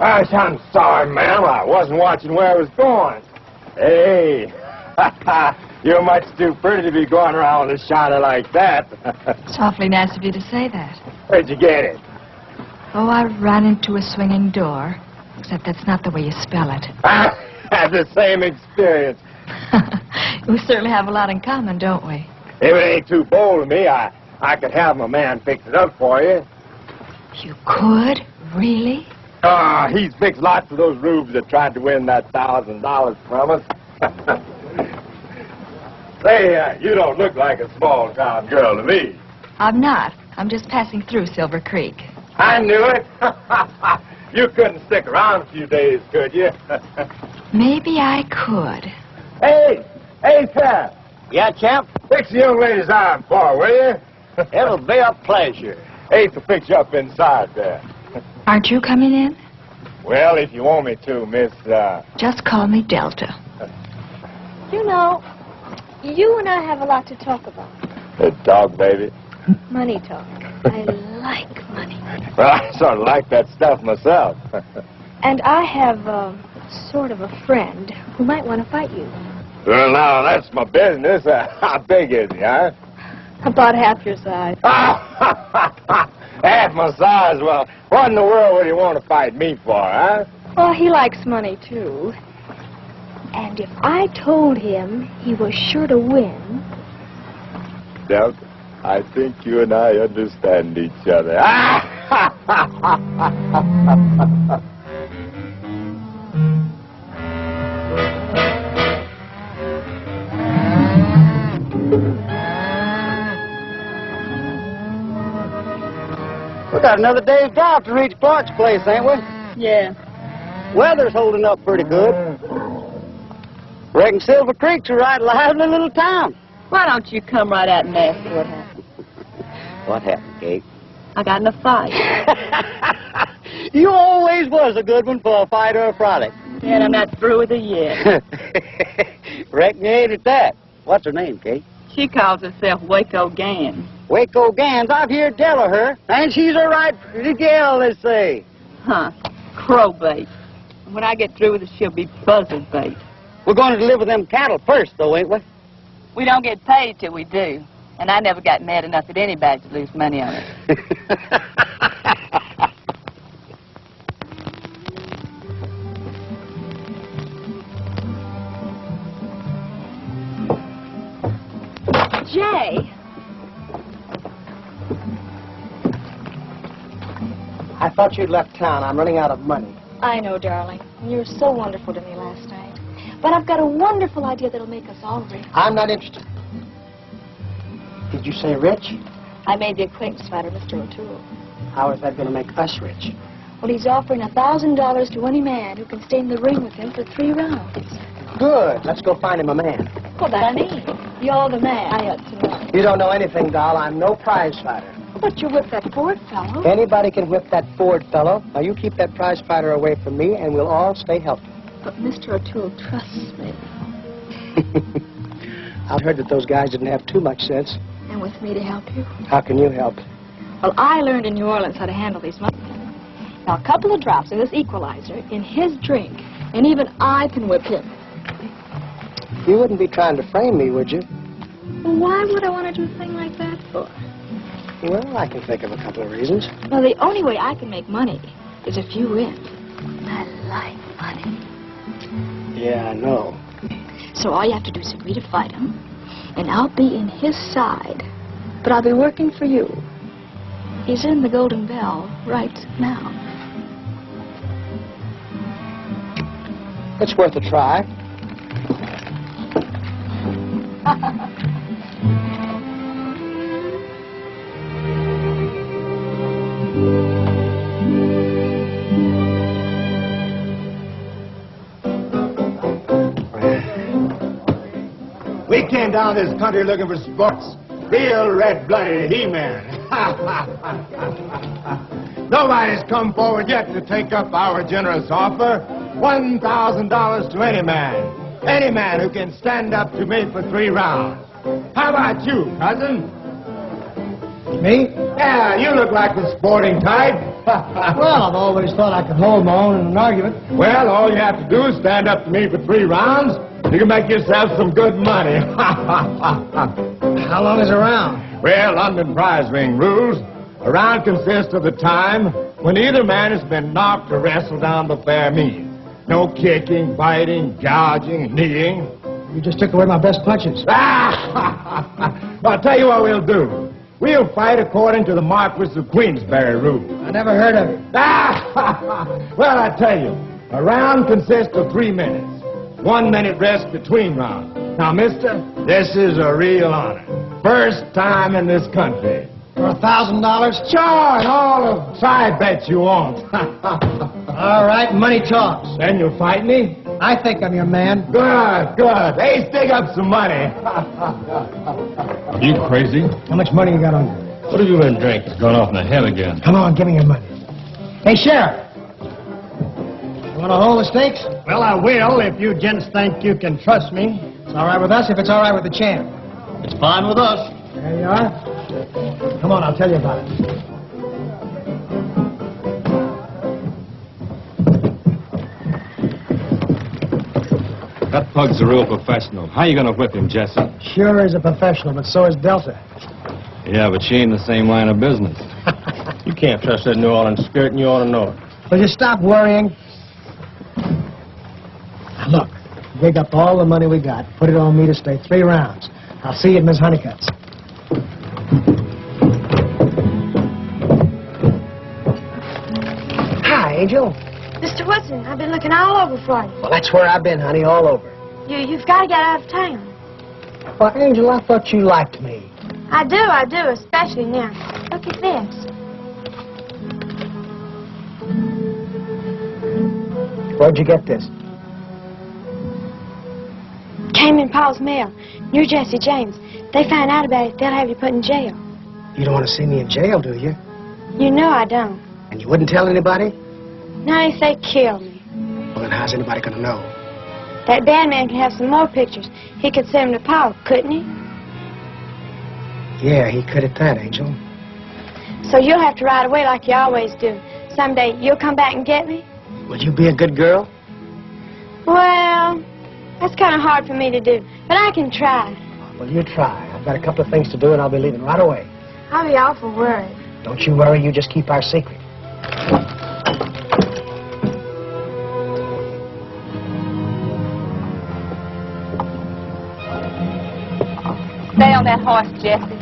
I'm sorry, ma'am. I wasn't watching where I was going. Hey, you're much too pretty to be going around with a shiner like that. It's awfully nice of you to say that. Where'd you get it? Oh, I ran into a swinging door. Except that's not the way you spell it. I had the same experience. We certainly have a lot in common, don't we? If it ain't too bold of me, I could have my man fix it up for you. You could? Really? He's fixed lots of those rubes that tried to win that $1,000 from us. Say, you don't look like a small-town girl to me. I'm not. I'm just passing through Silver Creek. I knew it. You couldn't stick around a few days, could you? Maybe I could. Hey, Pat. Yeah, champ? Fix the young lady's arm for her, will you? It'll be a pleasure. Ace will fix you up inside there. Aren't you coming in? Well, if you want me to, Miss, Just call me Delta. You know, you and I have a lot to talk about. Talk, baby. Money talk. I like money. Well, I sort of like that stuff myself. And I have sort of a friend who might want to fight you. Well, now, that's my business. How big is he, huh? About half your size. Half my size? Well, what in the world would he want to fight me for, huh? Well, he likes money, too. And if I told him he was sure to win... Delta, I think you and I understand each other. We got another day's drive to reach Clark's place, ain't we? Yeah. Weather's holding up pretty good. Reckon Silver Creek's a right lively little town. Why don't you come right out and ask me what happened? What happened, Kate? I got in a fight. You always was a good one for a fight or a frolic. And I'm not through with her yet. Reckon you ain't at that. What's her name, Kate? She calls herself Waco Gans. Waco Gans. I've heard tell of her. And she's a right pretty gal, they say. Huh. Crowbait. And when I get through with her, she'll be buzzard bait. We're going to deliver them cattle first, though, ain't we? We don't get paid till we do. And I never got mad enough at anybody to lose money on it. Jay! I thought you'd left town. I'm running out of money. I know, darling. You were so wonderful to me last night. But I've got a wonderful idea that'll make us all rich. I'm not interested. Did you say rich? I made the acquaintance fighter, Mr. O'Toole. How is that going to make us rich? Well, he's offering $1,000 to any man who can stay in the ring with him for 3 rounds. Good. Let's go find him a man. Well, that's me. You're the man. I ought to know. You don't know anything, doll. I'm no prize fighter. But you whipped that Ford fellow. Anybody can whip that Ford fellow. Now, you keep that prize fighter away from me, and we'll all stay healthy. But Mr. O'Toole trusts me. I heard that those guys didn't have too much sense. And with me to help you? How can you help? Well, I learned in New Orleans how to handle these money. Now, a couple of drops of this equalizer in his drink, and even I can whip him. You wouldn't be trying to frame me, would you? Well, why would I want to do a thing like that for? Well, I can think of a couple of reasons. Well, the only way I can make money is if you win. I like money. Yeah, I know. So all you have to do is agree to fight him, and I'll be in his side. But I'll be working for you. He's in the Golden Bell right now. It's worth a try. We came down this country looking for sports. Real red-blooded He-Man. Nobody's come forward yet to take up our generous offer. $1,000 to any man. Any man who can stand up to me for 3 rounds. How about you, cousin? Me? Yeah, you look like the sporting type. Well, I've always thought I could hold my own in an argument. Well, all you have to do is stand up to me for 3 rounds. You can make yourself some good money. How long is a round? Well, London prize ring rules. A round consists of the time when either man has been knocked or wrestled down the fair mean. No kicking, biting, gouging, kneeing. You just took away my best punches. Well, I'll tell you what we'll do. We'll fight according to the Marquis of Queensberry rule. I never heard of it. Well, I tell you, a round consists of 3 minutes. 1 minute rest between rounds. Now, mister, this is a real honor. First time in this country. For $1,000? Sure, and all the side bets you want. All right, money talks. Then you'll fight me? I think I'm your man. Good, good. Hey, stick up some money. Are you crazy? How much money you got on you? What have you been drinking? Gone off in the head again. Come on, give me your money. Hey, Sheriff. You want to hold the stakes? Well, I will if you gents think you can trust me. It's all right with us if it's all right with the champ. It's fine with us. There you are. Come on, I'll tell you about it. That pug's a real professional. How you gonna whip him, Jesse? Sure is a professional, but so is Delta. Yeah, but she ain't the same line of business. You can't trust that New Orleans spirit, and you ought to know it. Will you stop worrying? Now, look, dig up all the money we got. Put it on me to stay 3 rounds. I'll see you at Miss Honeycutt's. Hi, Angel. Mr. Woodson, I've been looking all over for you. Well, that's where I've been, honey, all over. You've got to get out of town. Well, Angel, I thought you liked me. I do, especially now. Look at this. Where'd you get this? Came in Paul's mail. You're Jesse James. They find out about it, they'll have you put in jail. You don't want to see me in jail, do you? You know I don't. And you wouldn't tell anybody? Now if they kill me. Well, then how's anybody going to know? That bandman can have some more pictures. He could send them to Paul, couldn't he? Yeah, he could at that, Angel. So you'll have to ride away like you always do. Someday you'll come back and get me? Will you be a good girl? Well, that's kind of hard for me to do, but I can try. Well, you try. I've got a couple of things to do, and I'll be leaving right away. I'll be awful worried. Don't you worry. You just keep our secret. Stay on that horse, Jesse.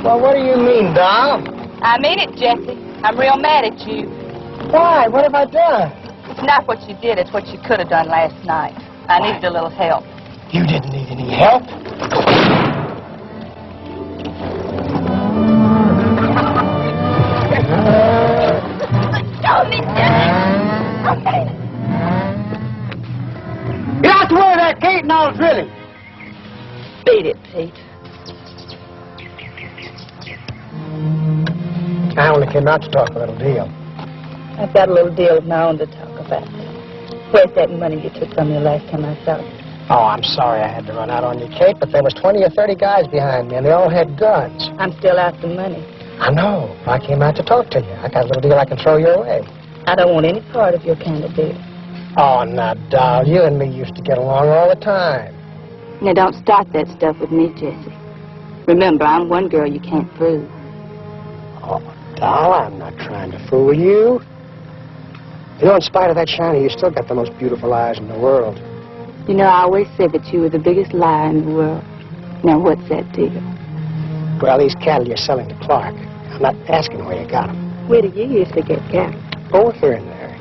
Well, what do you mean, doll? I mean it, Jesse. I'm real mad at you. Why? What have I done? It's not what you did, it's what you could have done last night. I needed a little help. You didn't need any help. Show me, Jesse. Okay. Get out the way of that gate and I'll drill him. Beat it, Pete. I only came out to talk a little deal. I've got a little deal of my own to talk about. Where's that money you took from me last time I saw you? Oh, I'm sorry I had to run out on you, Kate, but there was 20 or 30 guys behind me, and they all had guns. I'm still after money. I know. I came out to talk to you. I got a little deal I can throw your way. I don't want any part of your kind of deal. Oh, now, doll, you and me used to get along all the time. Now, don't start that stuff with me, Jesse. Remember, I'm one girl you can't prove. Doll, I'm not trying to fool you. You know, in spite of that shiny, you still got the most beautiful eyes in the world. You know, I always said that you were the biggest liar in the world. Now, what's that deal? Well, these cattle you're selling to Clark, I'm not asking where you got them. Where do you usually get cattle? Oh, here and there.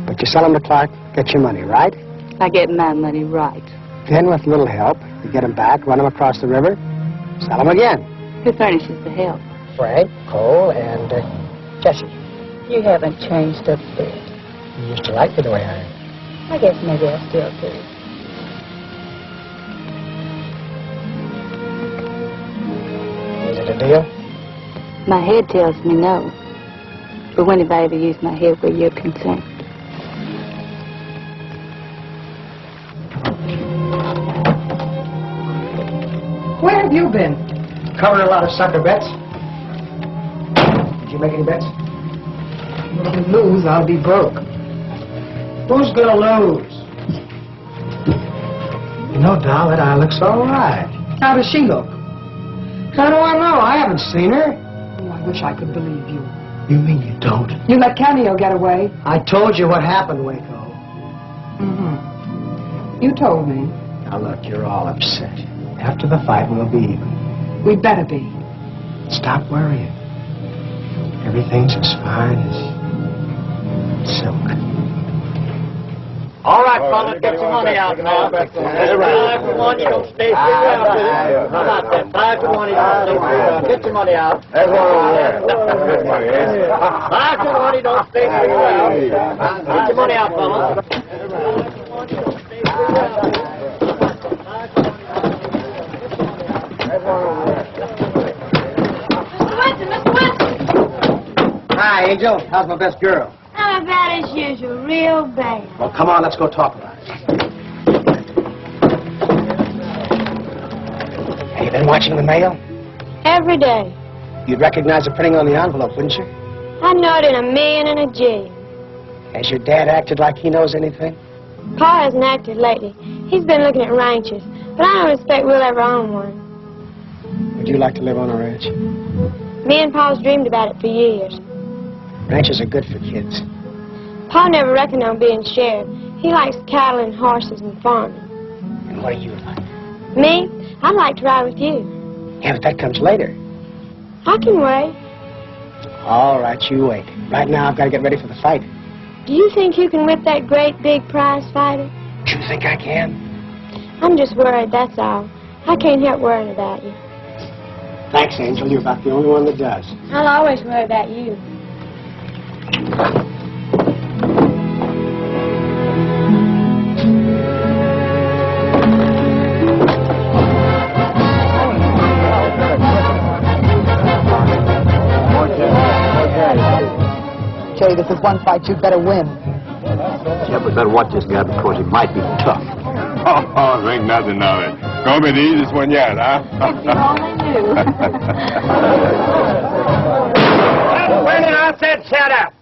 But you sell them to Clark, get your money, right? I get my money right. Then, with a little help, you get them back, run them across the river, sell them again. Who furnishes the help? Frank, Cole, and Jesse. You haven't changed a bit. You used to like me the way I am. I guess maybe I still do. Is it a deal? My head tells me no. But when have I ever used my head where you're concerned? Where have you been? Covering a lot of sucker bets. Did you make any bets? Well, if you lose, I'll be broke. Who's gonna lose? You know, Doll, that eye looks all right. How does she look? How do I know? I haven't seen her. Oh, I wish I could believe you. You mean you don't? You let Cameo get away. I told you what happened, Waco. Mm-hmm. You told me. Now, look, you're all upset. After the fight, we'll be even. We'd better be. Stop worrying. Everything's as fine as silk. All right, fellas, get some money out now. 5 for 1, you don't stay around. How about that? 5 for 1, you don't stay around. Get your money out. There's one over there. 5 for 1, you don't stay around. Get your money out, fellas. Mr. Winston! Hi, Angel. How's my best girl? How bad as usual, real bad. Well, come on, let's go talk about it. Have you been watching the mail? Every day. You'd recognize the printing on the envelope, wouldn't you? I know it in a million and a G. Has your dad acted like he knows anything? Pa hasn't acted lately. He's been looking at ranches, but I don't expect we'll ever own one. Would you like to live on a ranch? Me and Pa's dreamed about it for years. Ranches are good for kids. Pa never reckoned on being sheriff. He likes cattle and horses and farming. And what do you like? Me? I'd like to ride with you. Yeah, but that comes later. I can wait. All right, you wait. Right now, I've got to get ready for the fight. Do you think you can whip that great big prize fighter? Do you think I can? I'm just worried, that's all. I can't help worrying about you. Thanks, Angel. You're about the only one that does. I'll always worry about you. Jay, this is one fight you'd better win. Yeah, but better watch this guy because he might be tough. Oh, there ain't nothing of it. Gonna be the easiest one yet, huh? If you only knew. When I said shut up.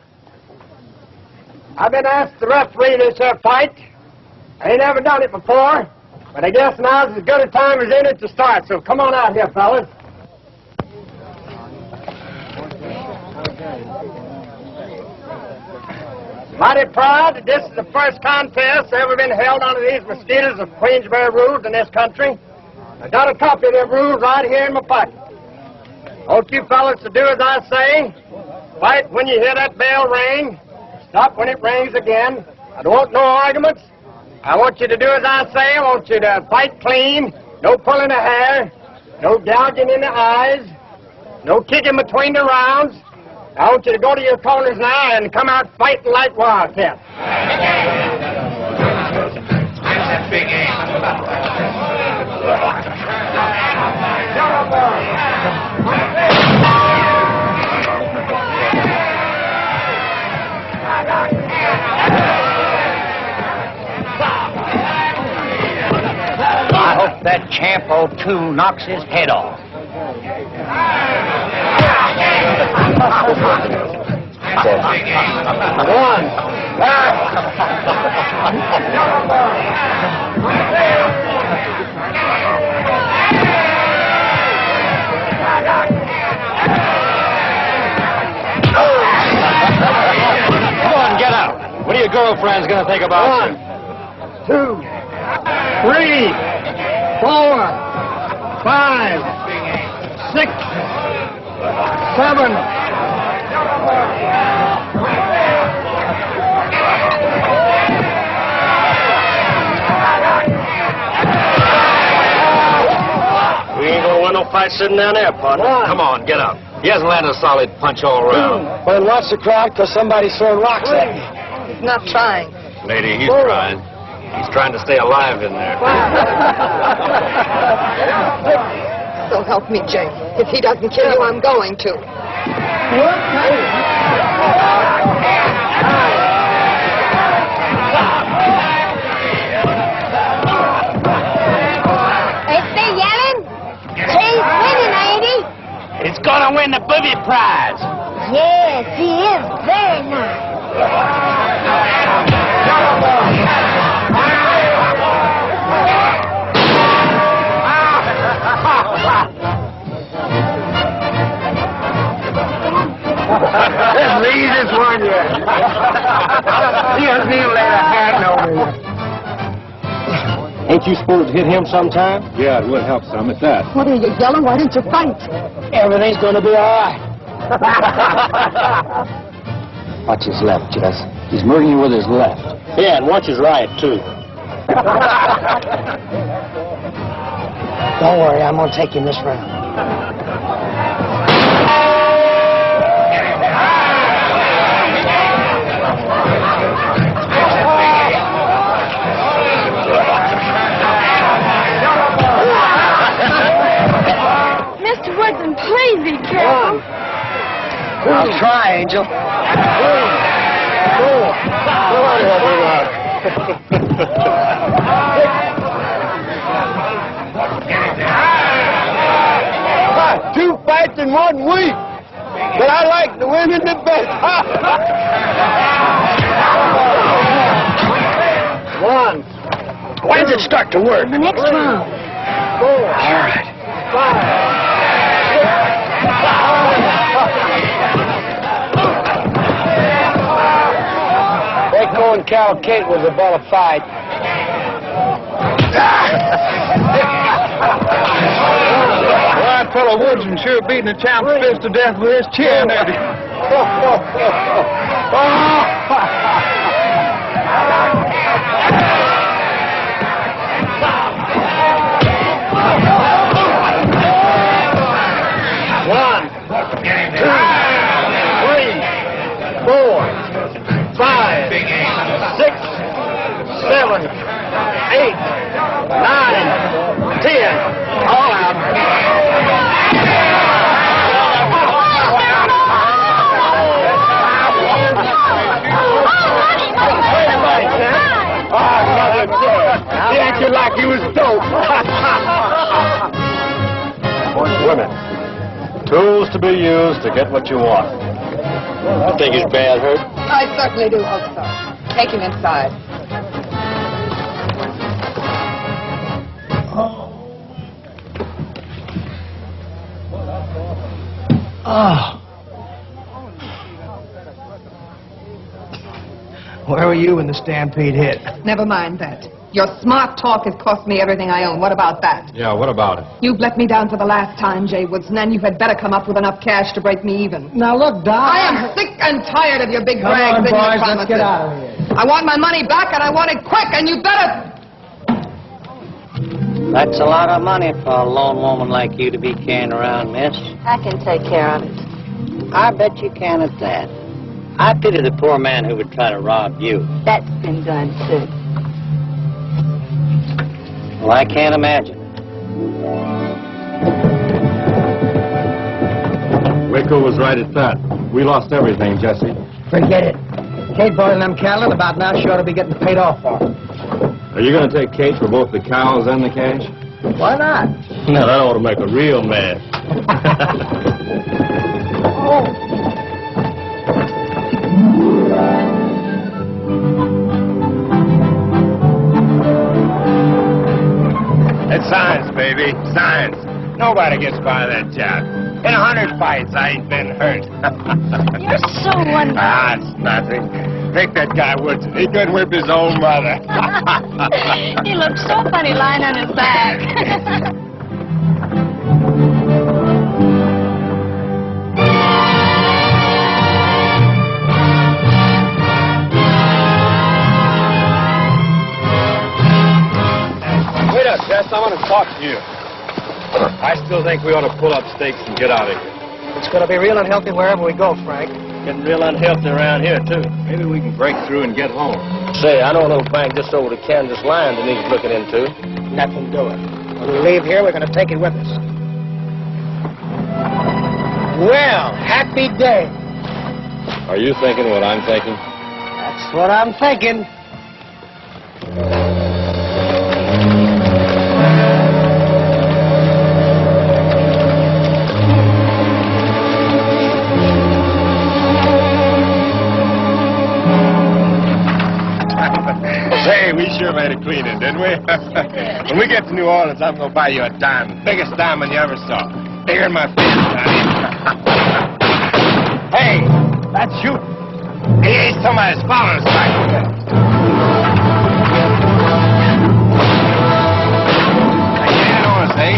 I've been asked to referee this fight. I ain't never done it before, but I guess now's as good a time as any to start, so come on out here, fellas. Mighty proud that this is the first contest ever been held under these mosquitoes of Queensbury rules in this country. I got a copy of them rules right here in my pocket. I want you fellas to do as I say. Fight when you hear that bell ring. Stop when it rings again. I don't want no arguments. I want you to do as I say. I want you to fight clean. No pulling the hair. No gouging in the eyes. No kicking between the rounds. I want you to go to your corners now and come out fighting like wildcats. I hope that champ 02 knocks his head off. One. girlfriend's gonna think about you? 2, 3, 4, 5, 6, 7. We ain't gonna win no fight sitting down there, partner. Come on, get up. He hasn't landed a solid punch all around. Well, then watch the crowd, because somebody's throwing rocks at me. He's not trying. Lady, he's trying. He's trying to stay alive in there. So help me, Jay. If he doesn't kill you, I'm going to. Is he yelling? He's winning, ain't he? He's gonna win the booby prize. Yes, he is very nice. That's the easiest one yet. He hasn't even laid a hand on me. Ain't you supposed to hit him sometime? Yeah, it would help some at that. What are you yelling? Why didn't you fight? Everything's gonna be all right. Watch his left, Jess. He's murdering you with his left. Yeah, and watch his right, too. Don't worry, I'm gonna take him this round. Mr. Woodson, please be careful. I'll try, Angel. 4. Two fights in 1 week, but I like the women the best. 1. When does it start to work? The next round. 4. All right. 5. Waco and Cal Kate was a ball of fight. Well, that fellow Woodson sure beating the champ's fist to death with his chin, ain't he? One, 2, 3, 4, 5, 6, 7, 8, 9, 10. All out. He acted like he was dope. Women. Tools to be used to get what you want. You think he's bad hurt? I certainly do hope so. Take him inside. Oh. Where were you when the stampede hit? Never mind that. Your smart talk has cost me everything I own. What about that? Yeah, what about it? You've let me down for the last time, Jay Woodson, and you had better come up with enough cash to break me even. Now look, Doc. I am sick and tired of your big Come brags on, and your boys, promises. let's get out of here. I want my money back, and I want it quick, and you better... That's a lot of money for a lone woman like you to be carrying around, miss. I can take care of it. I bet you can at that. I pity the poor man who would try to rob you. That's been done, too. Well, I can't imagine. Waco was right at that. We lost everything, Jesse. Forget it. Kate bought in them cattle, and about now she ought to be getting paid off for them. Are you going to take Kate for both the cows and the cash? Why not? Now, that ought to make a real man. It's science, baby. Science. Nobody gets by that job. In 100 fights, I ain't been hurt. You're so wonderful. Ah, it's nothing. Take that guy, Woodson. He couldn't whip his own mother. He looked so funny lying on his back. Wait up, Jess. I want to talk to you. I still think we ought to pull up stakes and get out of here. It's going to be real unhealthy wherever we go, Frank. Getting real unhealthy around here, too. Maybe we can break through and get home. Say, I know a little bank just over the Kansas line that needs looking into. Nothing doing. When we leave here, we're going to take it with us. Well, happy day. Are you thinking what I'm thinking? That's what I'm thinking. Say, we sure made a cleaning, didn't we? When we get to New Orleans, I'm going to buy you a diamond. Biggest diamond you ever saw. Bigger than my fist, Johnny. Hey, that's you. Hey, somebody's following us back. Get on us, eh?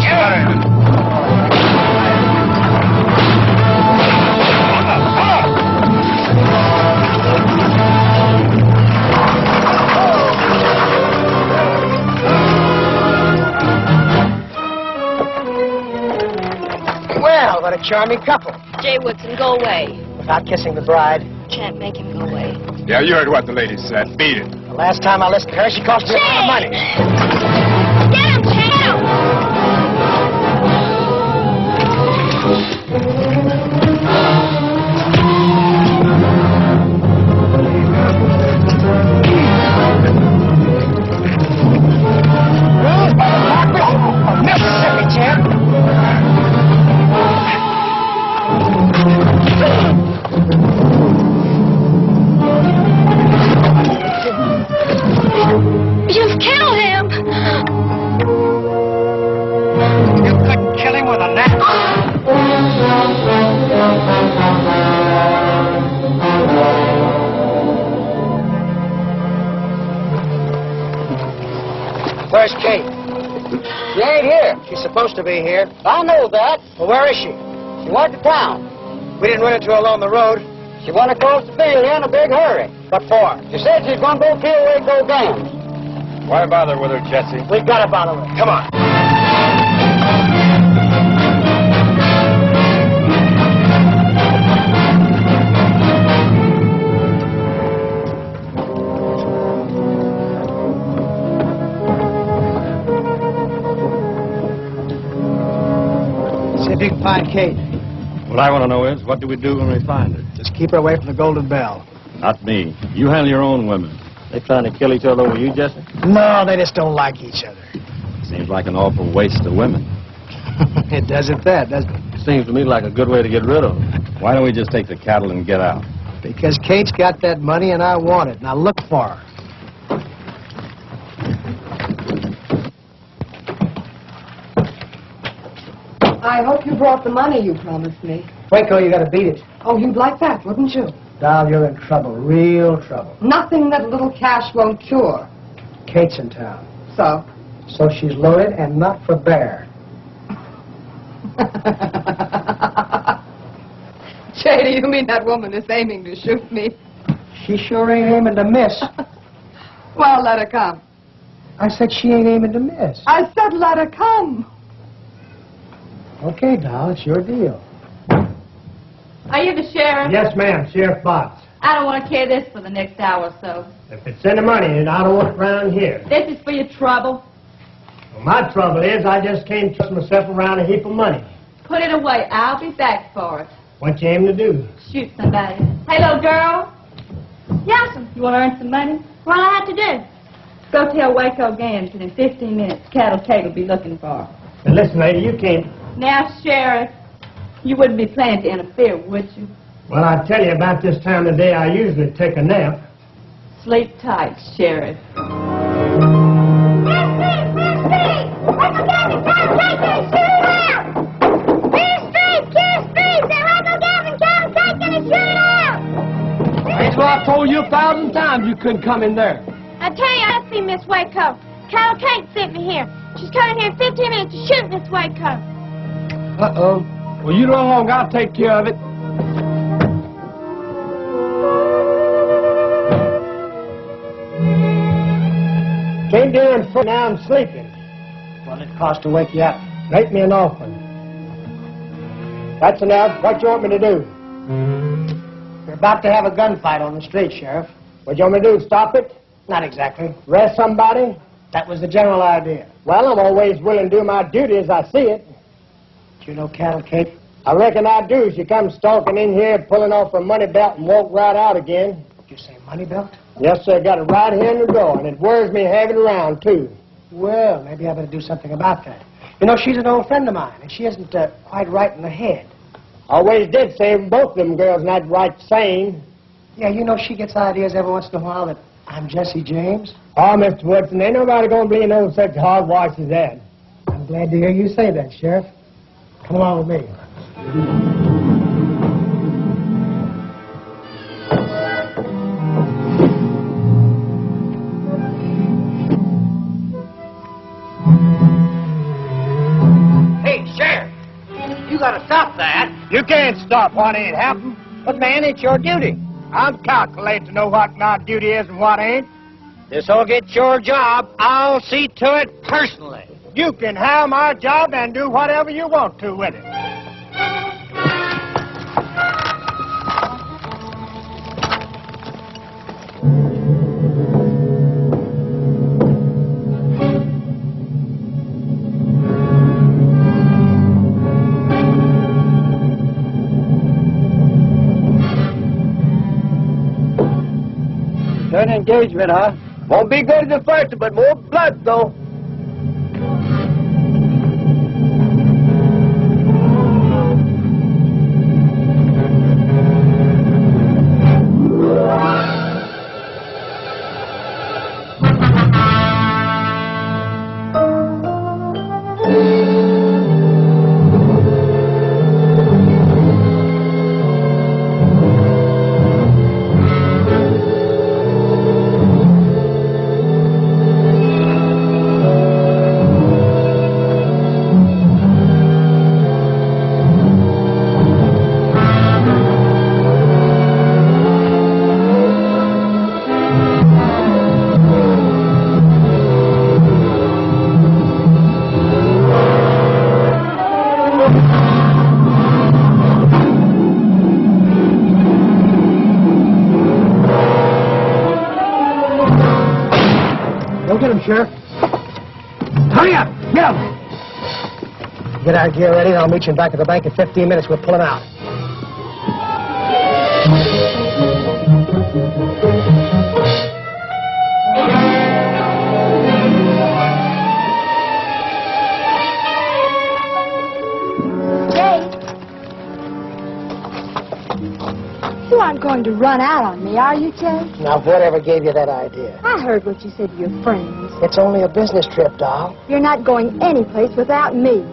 Well, what a charming couple. Jay Woodson, go away. Without kissing the bride. Can't make him go away. Yeah, you heard what the lady said. Beat it. The last time I listened to her, she cost me a lot of money. Get him, Mississippi, champ. You've killed him! You couldn't kill him with a knife. Where's Kate? She ain't here. She's supposed to be here. I know that. Well, where is she? She went to town. We didn't run into her along the road. She went across the field here in a big hurry. What for? She said she's going to go kill Waco Gams. Why bother with her, Jesse? We gotta bother with her. Come on. See if you can find Kate. What I want to know is, what do we do when we find her? Just keep her away from the Golden Bell. Not me. You handle your own women. They trying to kill each other over you, Jesse? No, they just don't like each other. Seems like an awful waste of women. It doesn't that, doesn't it? Seems to me like a good way to get rid of them. Why don't we just take the cattle and get out? Because Kate's got that money and I want it. Now look for her. I hope you brought the money you promised me. Waco, you gotta beat it. Oh, you'd like that, wouldn't you? Doll, you're in trouble. Real trouble. Nothing that a little cash won't cure. Kate's in town. So? So she's loaded and not for bear. Jay, do you mean that woman is aiming to shoot me? She sure ain't aiming to miss. Well, let her come. I said she ain't aiming to miss. I said let her come. Okay, doll, it's your deal. Are you the sheriff? Yes, ma'am. Sheriff Botts. I don't want to carry this for the next hour or so. If it's any money, and I don't want it around here. This is for your trouble. Well, my trouble is I just can't trust myself around a heap of money. Put it away. I'll be back for it. What you aim to do? Shoot somebody. Hey, little girl. Yes, sir. You want to earn some money? What I have to do? Go tell Waco Gams that in 15 minutes, Cattle Kate will be looking for her. Now, listen, lady, you can't... Now, Sheriff, you wouldn't be planning to interfere, would you? Well, I tell you, about this time of the day, I usually take a nap. Sleep tight, Sheriff. He's I told you 1,000 times you couldn't come in there. I tell you, I see Miss Waco. Carol Kate sent me here. She's coming here in 15 minutes to shoot Miss Waco. Uh-oh. Well, you run along. I'll take care of it. Came down for now I'm sleeping. Well, it cost to wake you up. Make me an offer. That's enough. What you want me to do? We're about to have a gunfight on the street, Sheriff. What you want me to do, stop it? Not exactly. Arrest somebody? That was the general idea. Well, I'm always willing to do my duty as I see it. Do you know Cattle Kate? I reckon I do. She comes stalking in here, pulling off her money belt and walk right out again. Did you say money belt? Yes, sir. Got it right here in the drawer, and it worries me having it around, too. Well, maybe I better do something about that. You know, she's an old friend of mine, and she isn't quite right in the head. Always did say both of them girls not right sane. Yeah, you know, she gets ideas every once in a while that I'm Jesse James. Oh, Mr. Woodson, ain't nobody going to be no such hogwash as that. I'm glad to hear you say that, Sheriff. Come along with me. Hey, Sheriff, you gotta stop that. You can't stop what ain't happened. But, man, it's your duty. I'm calculating to know what my duty is and what ain't. This'll get your job. I'll see to it personally. You can have my job and do whatever you want to with it. Good engagement, huh? Won't be good as the first, but more blood, though. Go get him, Sheriff. Hurry up! Get him! Get our gear ready, and I'll meet you back at the bank in 15 minutes. We'll pull him out. You aren't going to run out on me, are you, Jay? Now, whatever gave you that idea? I heard what you said to your friends. It's only a business trip, doll. You're not going anyplace without me.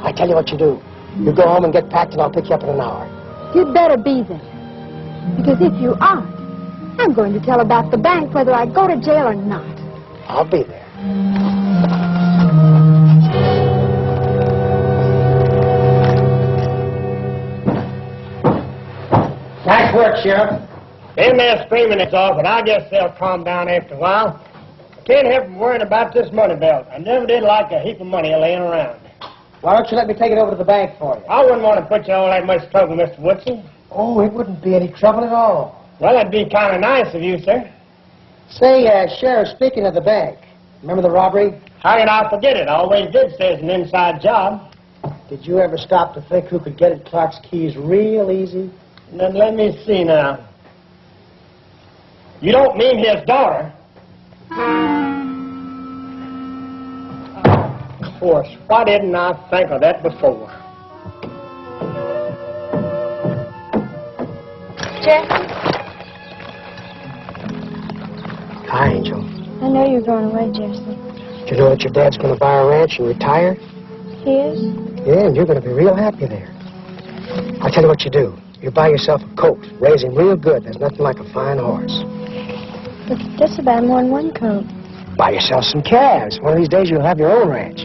I tell you what you do. You go home and get packed, and I'll pick you up in an hour. You'd better be there. Because if you aren't, I'm going to tell about the bank whether I go to jail or not. I'll be there. Nice work, Sheriff. Them there screaming it's off, but I guess they'll calm down after a while. I can't help from worrying about this money belt. I never did like a heap of money laying around. Why don't you let me take it over to the bank for you? I wouldn't want to put you all that much trouble, Mr. Woodson. Oh, it wouldn't be any trouble at all. Well, that'd be kind of nice of you, sir. Say, Sheriff, speaking of the bank, remember the robbery? How can I forget it? I always did say it's an inside job. Did you ever stop to think who could get at Clark's keys real easy? Then let me see now. You don't mean his daughter? Of course. Why didn't I think of that before? Jesse, Hi, Angel. I know you're going away, Jesse. Do you know that your dad's going to buy a ranch and retire? He is? Yeah, and you're going to be real happy there. I'll tell you what you do. You buy yourself a coat, raise him real good. There's nothing like a fine horse. But that's about more than one coat. Buy yourself some calves. One of these days you'll have your own ranch.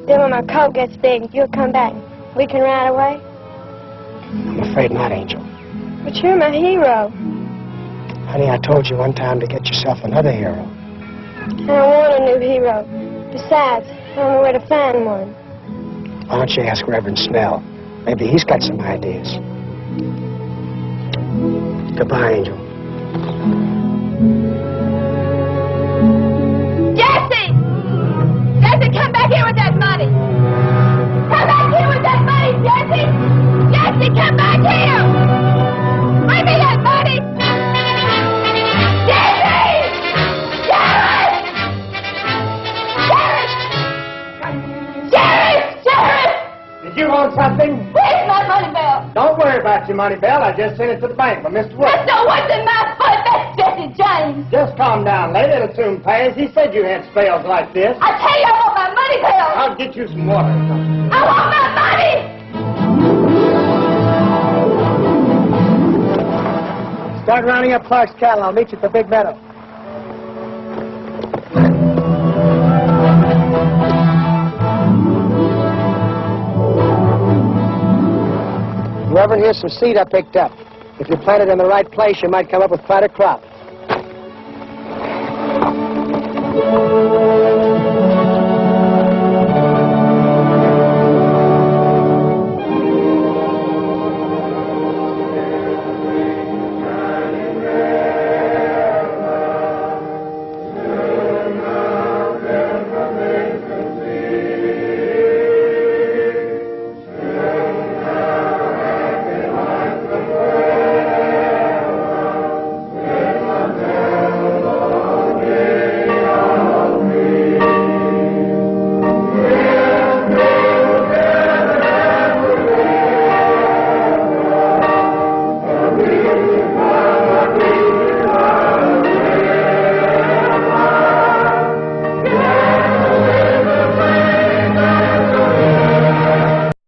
Then when my coat gets big, you'll come back. We can ride away? I'm afraid not, Angel. But you're my hero. Honey, I told you one time to get yourself another hero. I don't want a new hero. Besides, I don't know where to find one. Why don't you ask Reverend Snell? Maybe he's got some ideas. Goodbye, Angel. Jesse! Jesse, come back here with that money! Come back here with that money, Jesse! Jesse, come back here! Bring me that money! Jesse! Sheriff! Sheriff! Sheriff! Sheriff! Did you want something? Where's my money belt? Don't worry about your money, Belle. I just sent it to the bank from Mr. Wood. That's not what's in my foot. That's Jesse James. Just calm down, lady. It'll soon pass. He said you had spells like this. I tell you, I want my money belt. I'll get you some water. I want my money. Start rounding up Clark's cattle. I'll meet you at the Big Meadow. Reverend, here's some seed I picked up. If you plant it in the right place, you might come up with quite a crop.